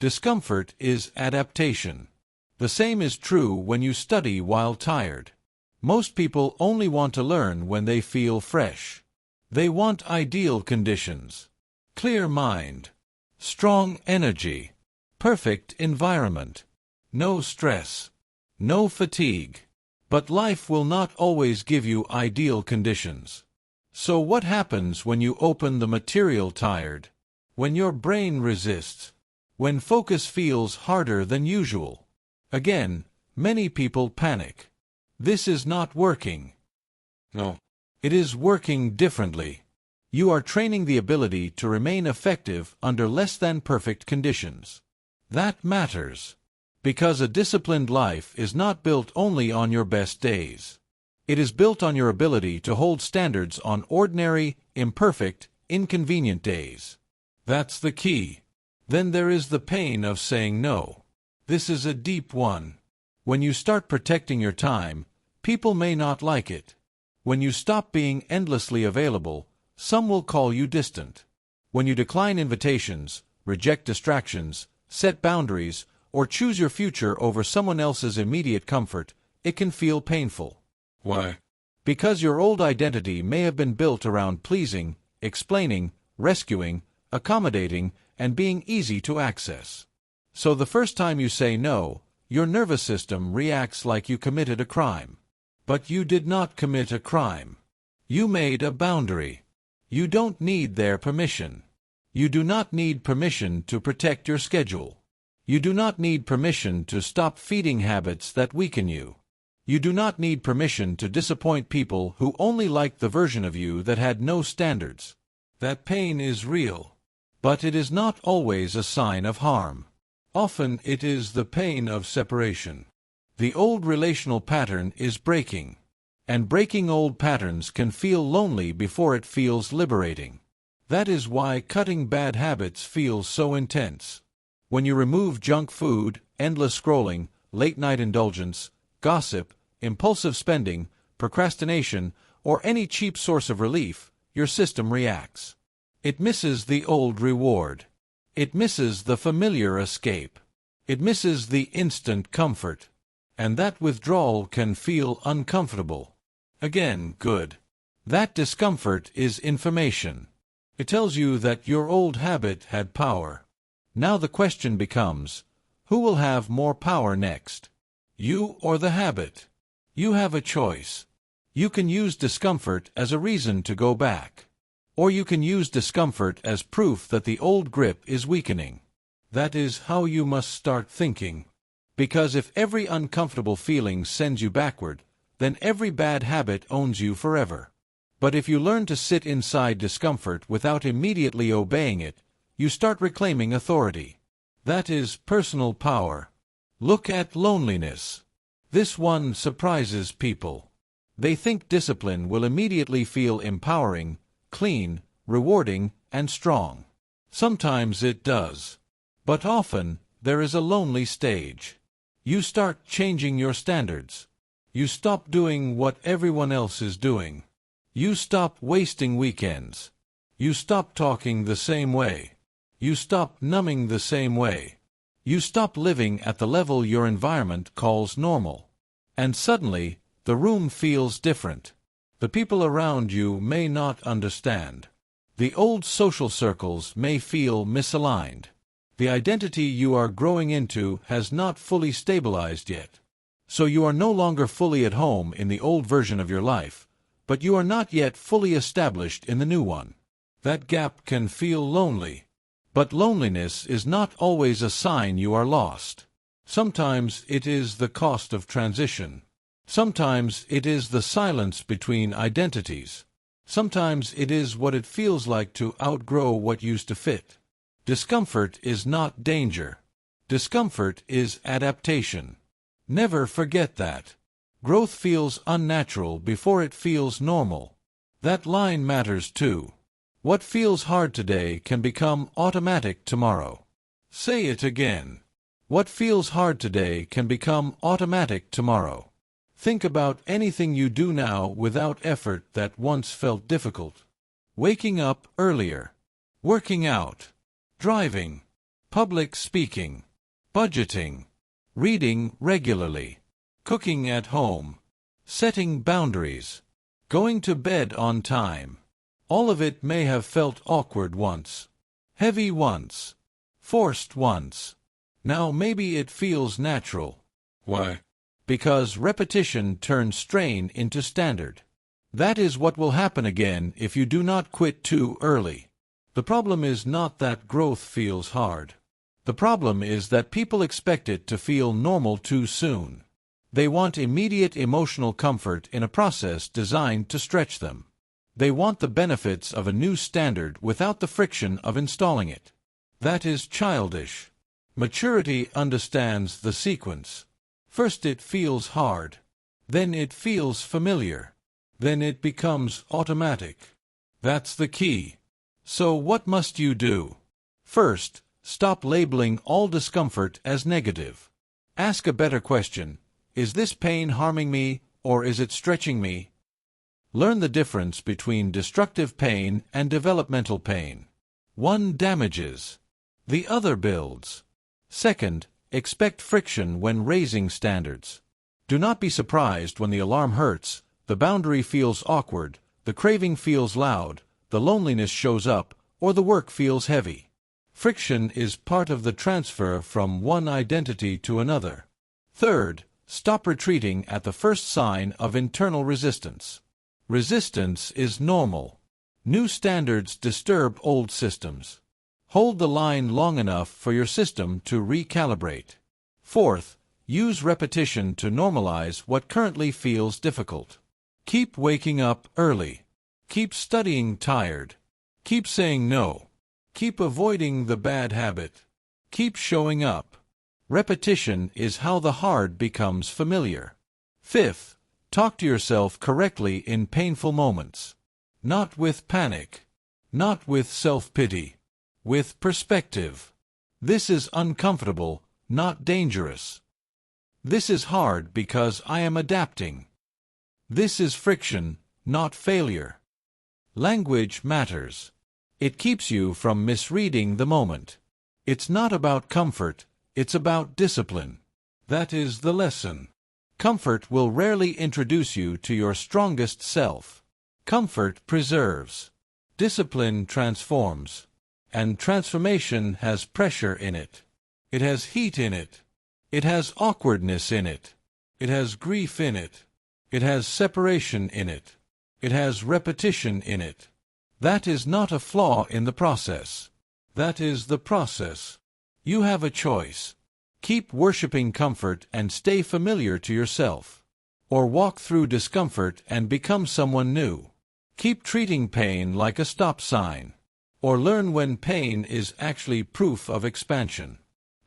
Discomfort is adaptation. The same is true when you study while tired. Most people only want to learn when they feel fresh. They want ideal conditions. Clear mind. Strong energy. Perfect environment. No stress. No fatigue. But life will not always give you ideal conditions. So what happens when you open the material tired? When your brain resists? When focus feels harder than usual? Again, many people panic. This is not working. No. It is working differently. You are training the ability to remain effective under less than perfect conditions. That matters. Because a disciplined life is not built only on your best days. It is built on your ability to hold standards on ordinary, imperfect, inconvenient days. That's the key. Then there is the pain of saying no. This is a deep one. When you start protecting your time, people may not like it. When you stop being endlessly available, some will call you distant. When you decline invitations, reject distractions, set boundaries, or choose your future over someone else's immediate comfort, it can feel painful. Why? Because your old identity may have been built around pleasing, explaining, rescuing, accommodating, and being easy to access. So the first time you say no, your nervous system reacts like you committed a crime. But you did not commit a crime. You made a boundary. You don't need their permission. You do not need permission to protect your schedule. You do not need permission to stop feeding habits that weaken you. You do not need permission to disappoint people who only like the version of you that had no standards. That pain is real. But it is not always a sign of harm. Often it is the pain of separation. The old relational pattern is breaking. And breaking old patterns can feel lonely before it feels liberating. That is why cutting bad habits feels so intense. When you remove junk food, endless scrolling, late-night indulgence, gossip, impulsive spending, procrastination, or any cheap source of relief, your system reacts. It misses the old reward. It misses the familiar escape. It misses the instant comfort. And that withdrawal can feel uncomfortable. Again, good. That discomfort is information. It tells you that your old habit had power. Now the question becomes, who will have more power next? You or the habit? You have a choice. You can use discomfort as a reason to go back. Or you can use discomfort as proof that the old grip is weakening. That is how you must start thinking. Because if every uncomfortable feeling sends you backward, then every bad habit owns you forever. But if you learn to sit inside discomfort without immediately obeying it, you start reclaiming authority. That is personal power. Look at loneliness. This one surprises people. They think discipline will immediately feel empowering, clean, rewarding, and strong. Sometimes it does. But often, there is a lonely stage. You start changing your standards. You stop doing what everyone else is doing. You stop wasting weekends. You stop talking the same way. You stop numbing the same way. You stop living at the level your environment calls normal. And suddenly, the room feels different. The people around you may not understand. The old social circles may feel misaligned. The identity you are growing into has not fully stabilized yet. So you are no longer fully at home in the old version of your life, but you are not yet fully established in the new one. That gap can feel lonely. But loneliness is not always a sign you are lost. Sometimes it is the cost of transition. Sometimes it is the silence between identities. Sometimes it is what it feels like to outgrow what used to fit. Discomfort is not danger. Discomfort is adaptation. Never forget that. Growth feels unnatural before it feels normal. That line matters too. What feels hard today can become automatic tomorrow. Say it again. What feels hard today can become automatic tomorrow. Think about anything you do now without effort that once felt difficult. Waking up earlier. Working out. Driving. Public speaking. Budgeting. Reading regularly. Cooking at home. Setting boundaries. Going to bed on time. All of it may have felt awkward once. Heavy once. Forced once. Now maybe it feels natural. Why? Because repetition turns strain into standard. That is what will happen again if you do not quit too early. The problem is not that growth feels hard. The problem is that people expect it to feel normal too soon. They want immediate emotional comfort in a process designed to stretch them. They want the benefits of a new standard without the friction of installing it. That is childish. Maturity understands the sequence. First it feels hard. Then it feels familiar. Then it becomes automatic. That's the key. So what must you do? First, stop labeling all discomfort as negative. Ask a better question. Is this pain harming me, or is it stretching me? Learn the difference between destructive pain and developmental pain. One damages. The other builds. Second, expect friction when raising standards. Do not be surprised when the alarm hurts, the boundary feels awkward, the craving feels loud, the loneliness shows up, or the work feels heavy. Friction is part of the transfer from one identity to another. Third, stop retreating at the first sign of internal resistance. Resistance is normal. New standards disturb old systems. Hold the line long enough for your system to recalibrate. Fourth, use repetition to normalize what currently feels difficult. Keep waking up early. Keep studying tired. Keep saying no. Keep avoiding the bad habit. Keep showing up. Repetition is how the hard becomes familiar. Fifth, talk to yourself correctly in painful moments. Not with panic. Not with self-pity. With perspective. This is uncomfortable, not dangerous. This is hard because I am adapting. This is friction, not failure. Language matters. It keeps you from misreading the moment. It's not about comfort, it's about discipline. That is the lesson. Comfort will rarely introduce you to your strongest self. Comfort preserves. Discipline transforms. And transformation has pressure in it. It has heat in it. It has awkwardness in it. It has grief in it. It has separation in it. It has repetition in it. That is not a flaw in the process. That is the process. You have a choice. Keep worshiping comfort and stay familiar to yourself. Or walk through discomfort and become someone new. Keep treating pain like a stop sign. Or learn when pain is actually proof of expansion.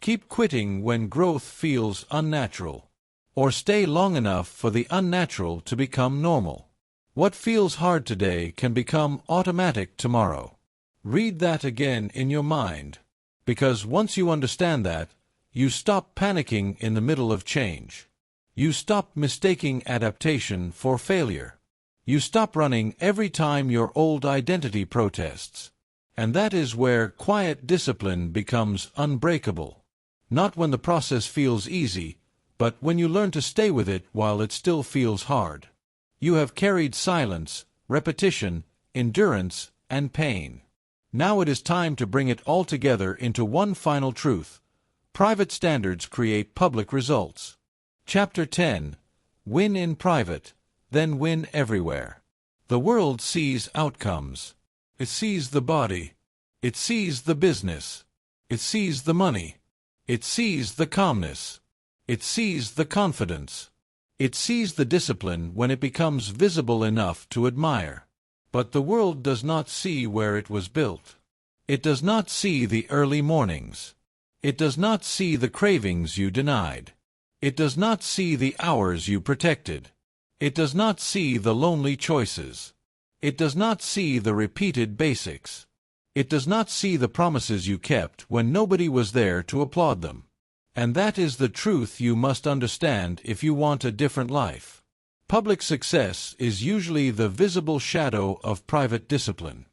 Keep quitting when growth feels unnatural. Or stay long enough for the unnatural to become normal. What feels hard today can become automatic tomorrow. Read that again in your mind. Because once you understand that, you stop panicking in the middle of change. You stop mistaking adaptation for failure. You stop running every time your old identity protests. And that is where quiet discipline becomes unbreakable. Not when the process feels easy, but when you learn to stay with it while it still feels hard. You have carried silence, repetition, endurance, and pain. Now it is time to bring it all together into one final truth. Private standards create public results. Chapter 10. Win in private, then win everywhere. The world sees outcomes. It sees the body. It sees the business. It sees the money. It sees the calmness. It sees the confidence. It sees the discipline when it becomes visible enough to admire. But the world does not see where it was built. It does not see the early mornings. It does not see the cravings you denied. It does not see the hours you protected. It does not see the lonely choices. It does not see the repeated basics. It does not see the promises you kept when nobody was there to applaud them. And that is the truth you must understand if you want a different life. Public success is usually the visible shadow of private discipline.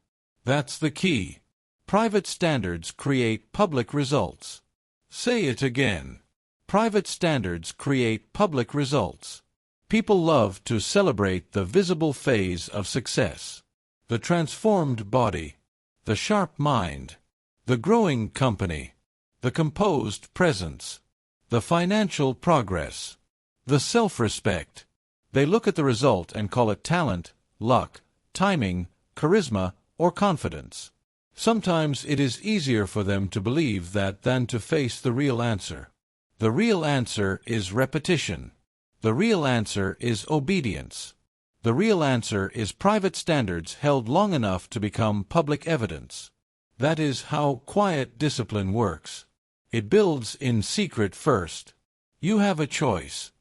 That's the key. Private standards create public results. Say it again. Private standards create public results. People love to celebrate the visible phase of success. The transformed body. The sharp mind. The growing company. The composed presence. The financial progress. The self-respect. They look at the result and call it talent, luck, timing, charisma, or confidence. Sometimes it is easier for them to believe that than to face the real answer. The real answer is repetition. The real answer is obedience. The real answer is private standards held long enough to become public evidence. That is how quiet discipline works. It builds in secret first. You have a choice.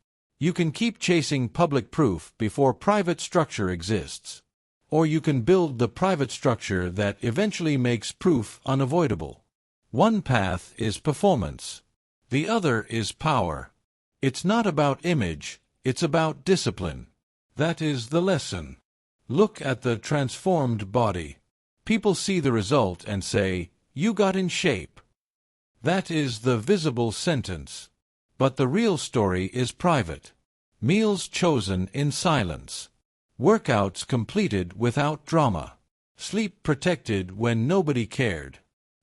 You can keep chasing public proof before private structure exists. Or you can build the private structure that eventually makes proof unavoidable. One path is performance. The other is power. It's not about image, it's about discipline. That is the lesson. Look at the transformed body. People see the result and say, "You got in shape." That is the visible sentence. But the real story is private. Meals chosen in silence. Workouts completed without drama. Sleep protected when nobody cared.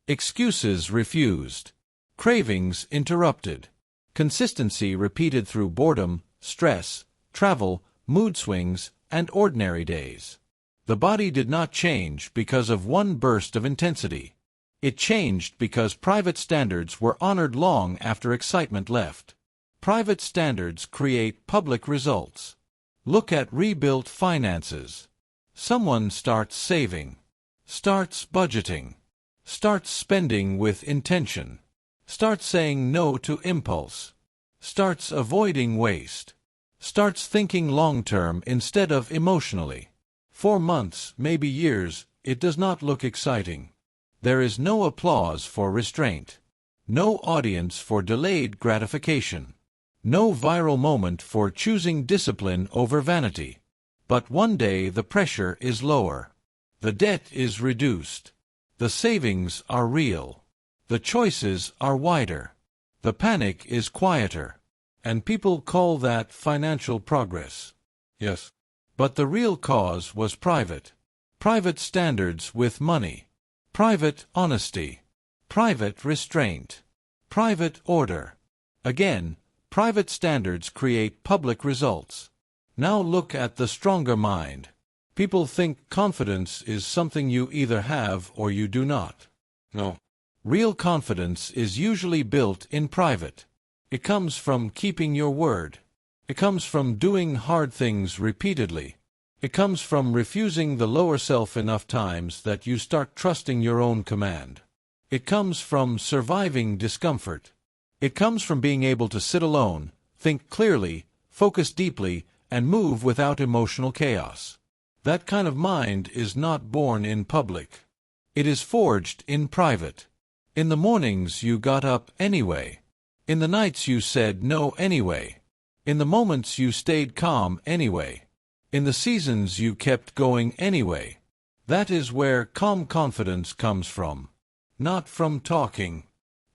Excuses refused. Cravings interrupted. Consistency repeated through boredom, stress, travel, mood swings, and ordinary days. The body did not change because of one burst of intensity. It changed because private standards were honored long after excitement left. Private standards create public results. Look at rebuilt finances. Someone starts saving, starts budgeting, starts spending with intention, starts saying no to impulse, starts avoiding waste, starts thinking long-term instead of emotionally. For months, maybe years, it does not look exciting. There is no applause for restraint. No audience for delayed gratification. No viral moment for choosing discipline over vanity. But one day the pressure is lower. The debt is reduced. The savings are real. The choices are wider. The panic is quieter. And people call that financial progress. Yes. But the real cause was private. Private standards with money. Private honesty. Private restraint. Private order. Again, private standards create public results. Now look at the stronger mind. People think confidence is something you either have or you do not. No. Real confidence is usually built in private. It comes from keeping your word. It comes from doing hard things repeatedly. It comes from refusing the lower self enough times that you start trusting your own command. It comes from surviving discomfort. It comes from being able to sit alone, think clearly, focus deeply, and move without emotional chaos. That kind of mind is not born in public. It is forged in private. In the mornings you got up anyway. In the nights you said no anyway. In the moments you stayed calm anyway. In the seasons you kept going anyway. That is where calm confidence comes from. Not from talking.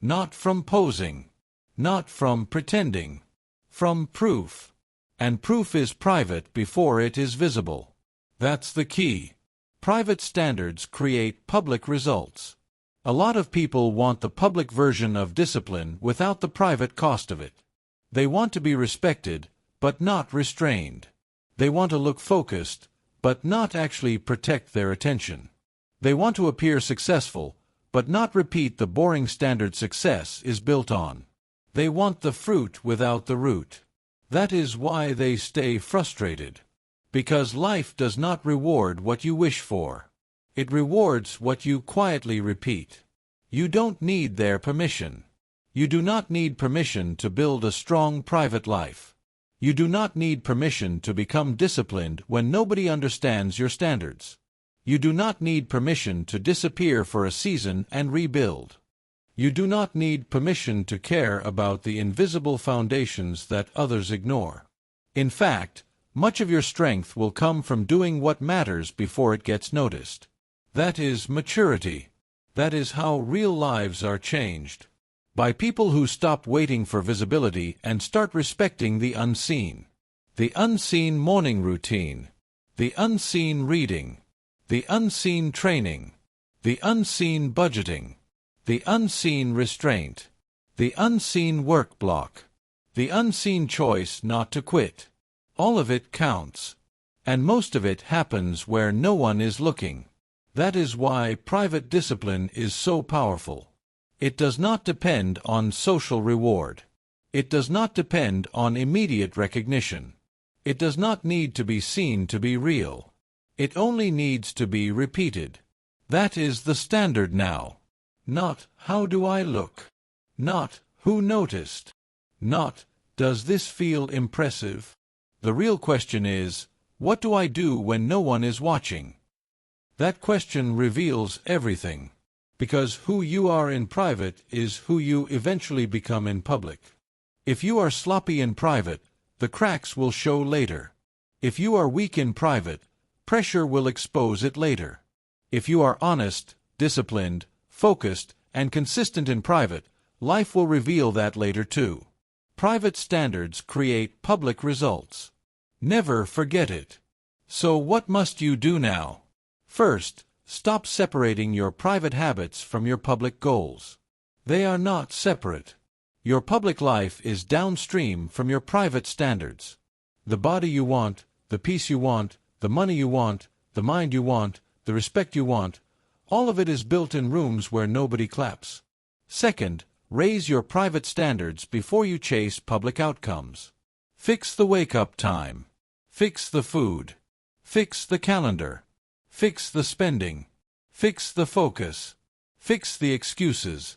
Not from posing. Not from pretending. From proof. And proof is private before it is visible. That's the key. Private standards create public results. A lot of people want the public version of discipline without the private cost of it. They want to be respected, but not restrained. They want to look focused, but not actually protect their attention. They want to appear successful, but not repeat the boring standard success is built on. They want the fruit without the root. That is why they stay frustrated. Because life does not reward what you wish for. It rewards what you quietly repeat. You don't need their permission. You do not need permission to build a strong private life. You do not need permission to become disciplined when nobody understands your standards. You do not need permission to disappear for a season and rebuild. You do not need permission to care about the invisible foundations that others ignore. In fact, much of your strength will come from doing what matters before it gets noticed. That is maturity. That is how real lives are changed. By people who stop waiting for visibility and start respecting the unseen. The unseen morning routine. The unseen reading. The unseen training. The unseen budgeting. The unseen restraint. The unseen work block. The unseen choice not to quit. All of it counts. And most of it happens where no one is looking. That is why private discipline is so powerful. It does not depend on social reward. It does not depend on immediate recognition. It does not need to be seen to be real. It only needs to be repeated. That is the standard now. Not, how do I look? Not, who noticed? Not, does this feel impressive? The real question is, what do I do when no one is watching? That question reveals everything. Because who you are in private is who you eventually become in public. If you are sloppy in private, the cracks will show later. If you are weak in private, pressure will expose it later. If you are honest, disciplined, focused, and consistent in private, life will reveal that later too. Private standards create public results. Never forget it. So what must you do now? First, stop separating your private habits from your public goals. They are not separate. Your public life is downstream from your private standards. The body you want, the peace you want, the money you want, the mind you want, the respect you want, all of it is built in rooms where nobody claps. Second, raise your private standards before you chase public outcomes. Fix the wake-up time. Fix the food. Fix the calendar. Fix the spending. Fix the focus. Fix the excuses.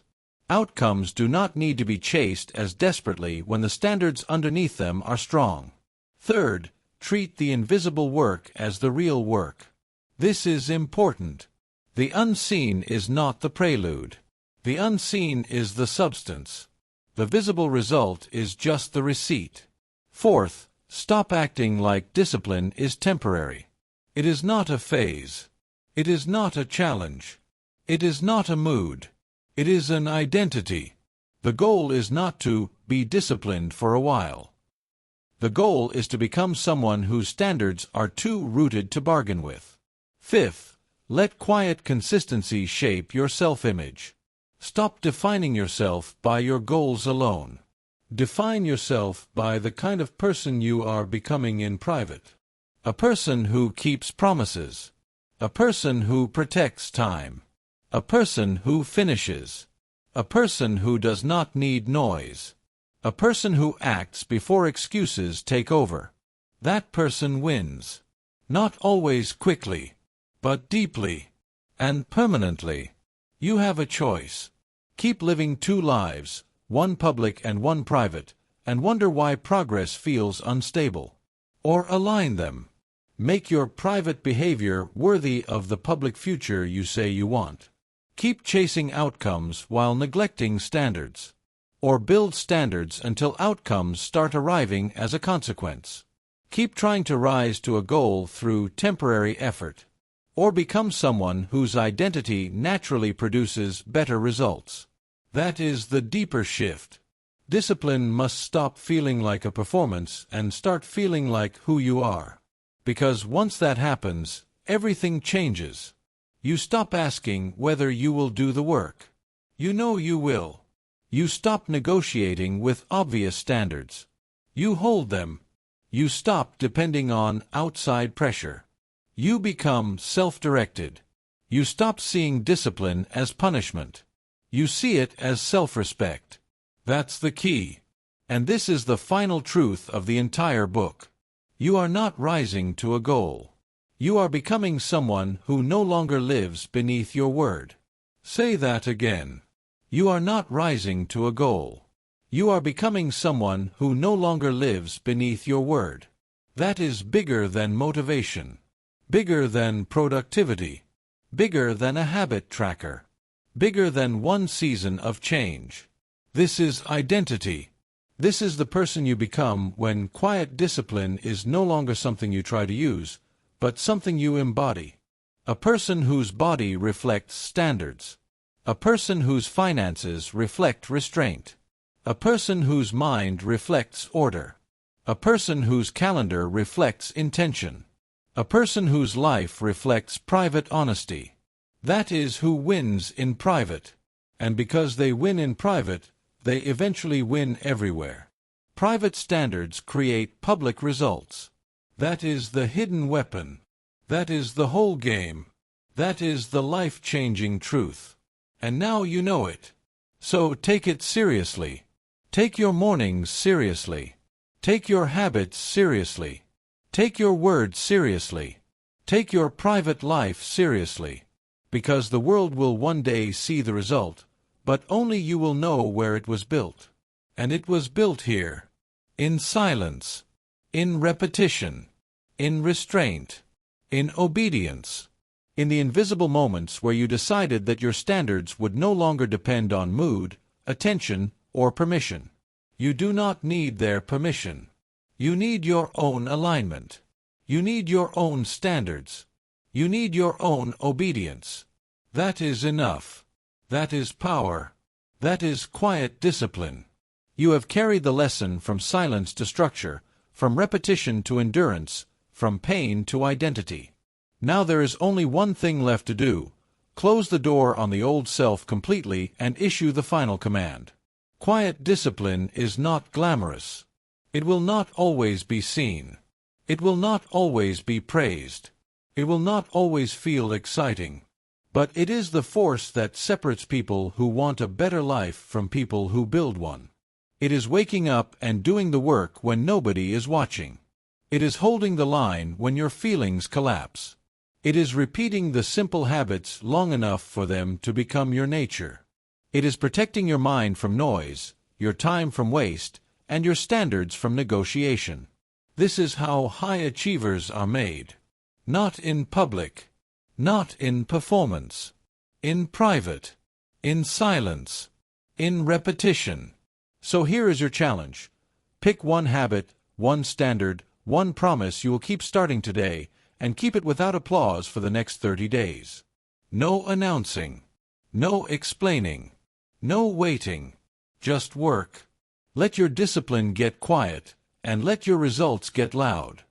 Outcomes do not need to be chased as desperately when the standards underneath them are strong. Third, treat the invisible work as the real work. This is important. The unseen is not the prelude. The unseen is the substance. The visible result is just the receipt. Fourth, stop acting like discipline is temporary. It is not a phase. It is not a challenge. It is not a mood. It is an identity. The goal is not to be disciplined for a while. The goal is to become someone whose standards are too rooted to bargain with. Fifth, let quiet consistency shape your self-image. Stop defining yourself by your goals alone. Define yourself by the kind of person you are becoming in private. A person who keeps promises. A person who protects time. A person who finishes. A person who does not need noise. A person who acts before excuses take over. That person wins. Not always quickly, but deeply and permanently. You have a choice. Keep living two lives, one public and one private, and wonder why progress feels unstable. Or align them. Make your private behavior worthy of the public future you say you want. Keep chasing outcomes while neglecting standards. Or build standards until outcomes start arriving as a consequence. Keep trying to rise to a goal through temporary effort. Or become someone whose identity naturally produces better results. That is the deeper shift. Discipline must stop feeling like a performance and start feeling like who you are. Because once that happens, everything changes. You stop asking whether you will do the work. You know you will. You stop negotiating with obvious standards. You hold them. You stop depending on outside pressure. You become self-directed. You stop seeing discipline as punishment. You see it as self-respect. That's the key. And this is the final truth of the entire book. You are not rising to a goal. You are becoming someone who no longer lives beneath your word. Say that again. You are not rising to a goal. You are becoming someone who no longer lives beneath your word. That is bigger than motivation. Bigger than productivity. Bigger than a habit tracker. Bigger than one season of change. This is identity. This is the person you become when quiet discipline is no longer something you try to use, but something you embody. A person whose body reflects standards. A person whose finances reflect restraint. A person whose mind reflects order. A person whose calendar reflects intention. A person whose life reflects private honesty. That is who wins in private. And because they win in private, they eventually win everywhere. Private standards create public results. That is the hidden weapon. That is the whole game. That is the life-changing truth. And now you know it. So take it seriously. Take your mornings seriously. Take your habits seriously. Take your words seriously. Take your private life seriously. Because the world will one day see the result, but only you will know where it was built. And it was built here. In silence. In repetition. In restraint. In obedience. In the invisible moments where you decided that your standards would no longer depend on mood, attention, or permission. You do not need their permission. You need your own alignment. You need your own standards. You need your own obedience. That is enough. That is power. That is quiet discipline. You have carried the lesson from silence to structure, from repetition to endurance, from pain to identity. Now there is only one thing left to do. Close the door on the old self completely and issue the final command. Quiet discipline is not glamorous. It will not always be seen. It will not always be praised. It will not always feel exciting. But it is the force that separates people who want a better life from people who build one. It is waking up and doing the work when nobody is watching. It is holding the line when your feelings collapse. It is repeating the simple habits long enough for them to become your nature. It is protecting your mind from noise, your time from waste, and your standards from negotiation. This is how high achievers are made. Not in public, Not in performance. In private. In silence. In repetition. So here is your challenge. Pick one habit, one standard, one promise you will keep starting today, and keep it without applause for the next 30 days. No announcing. No explaining. No waiting. Just work. Let your discipline get quiet, and let your results get loud.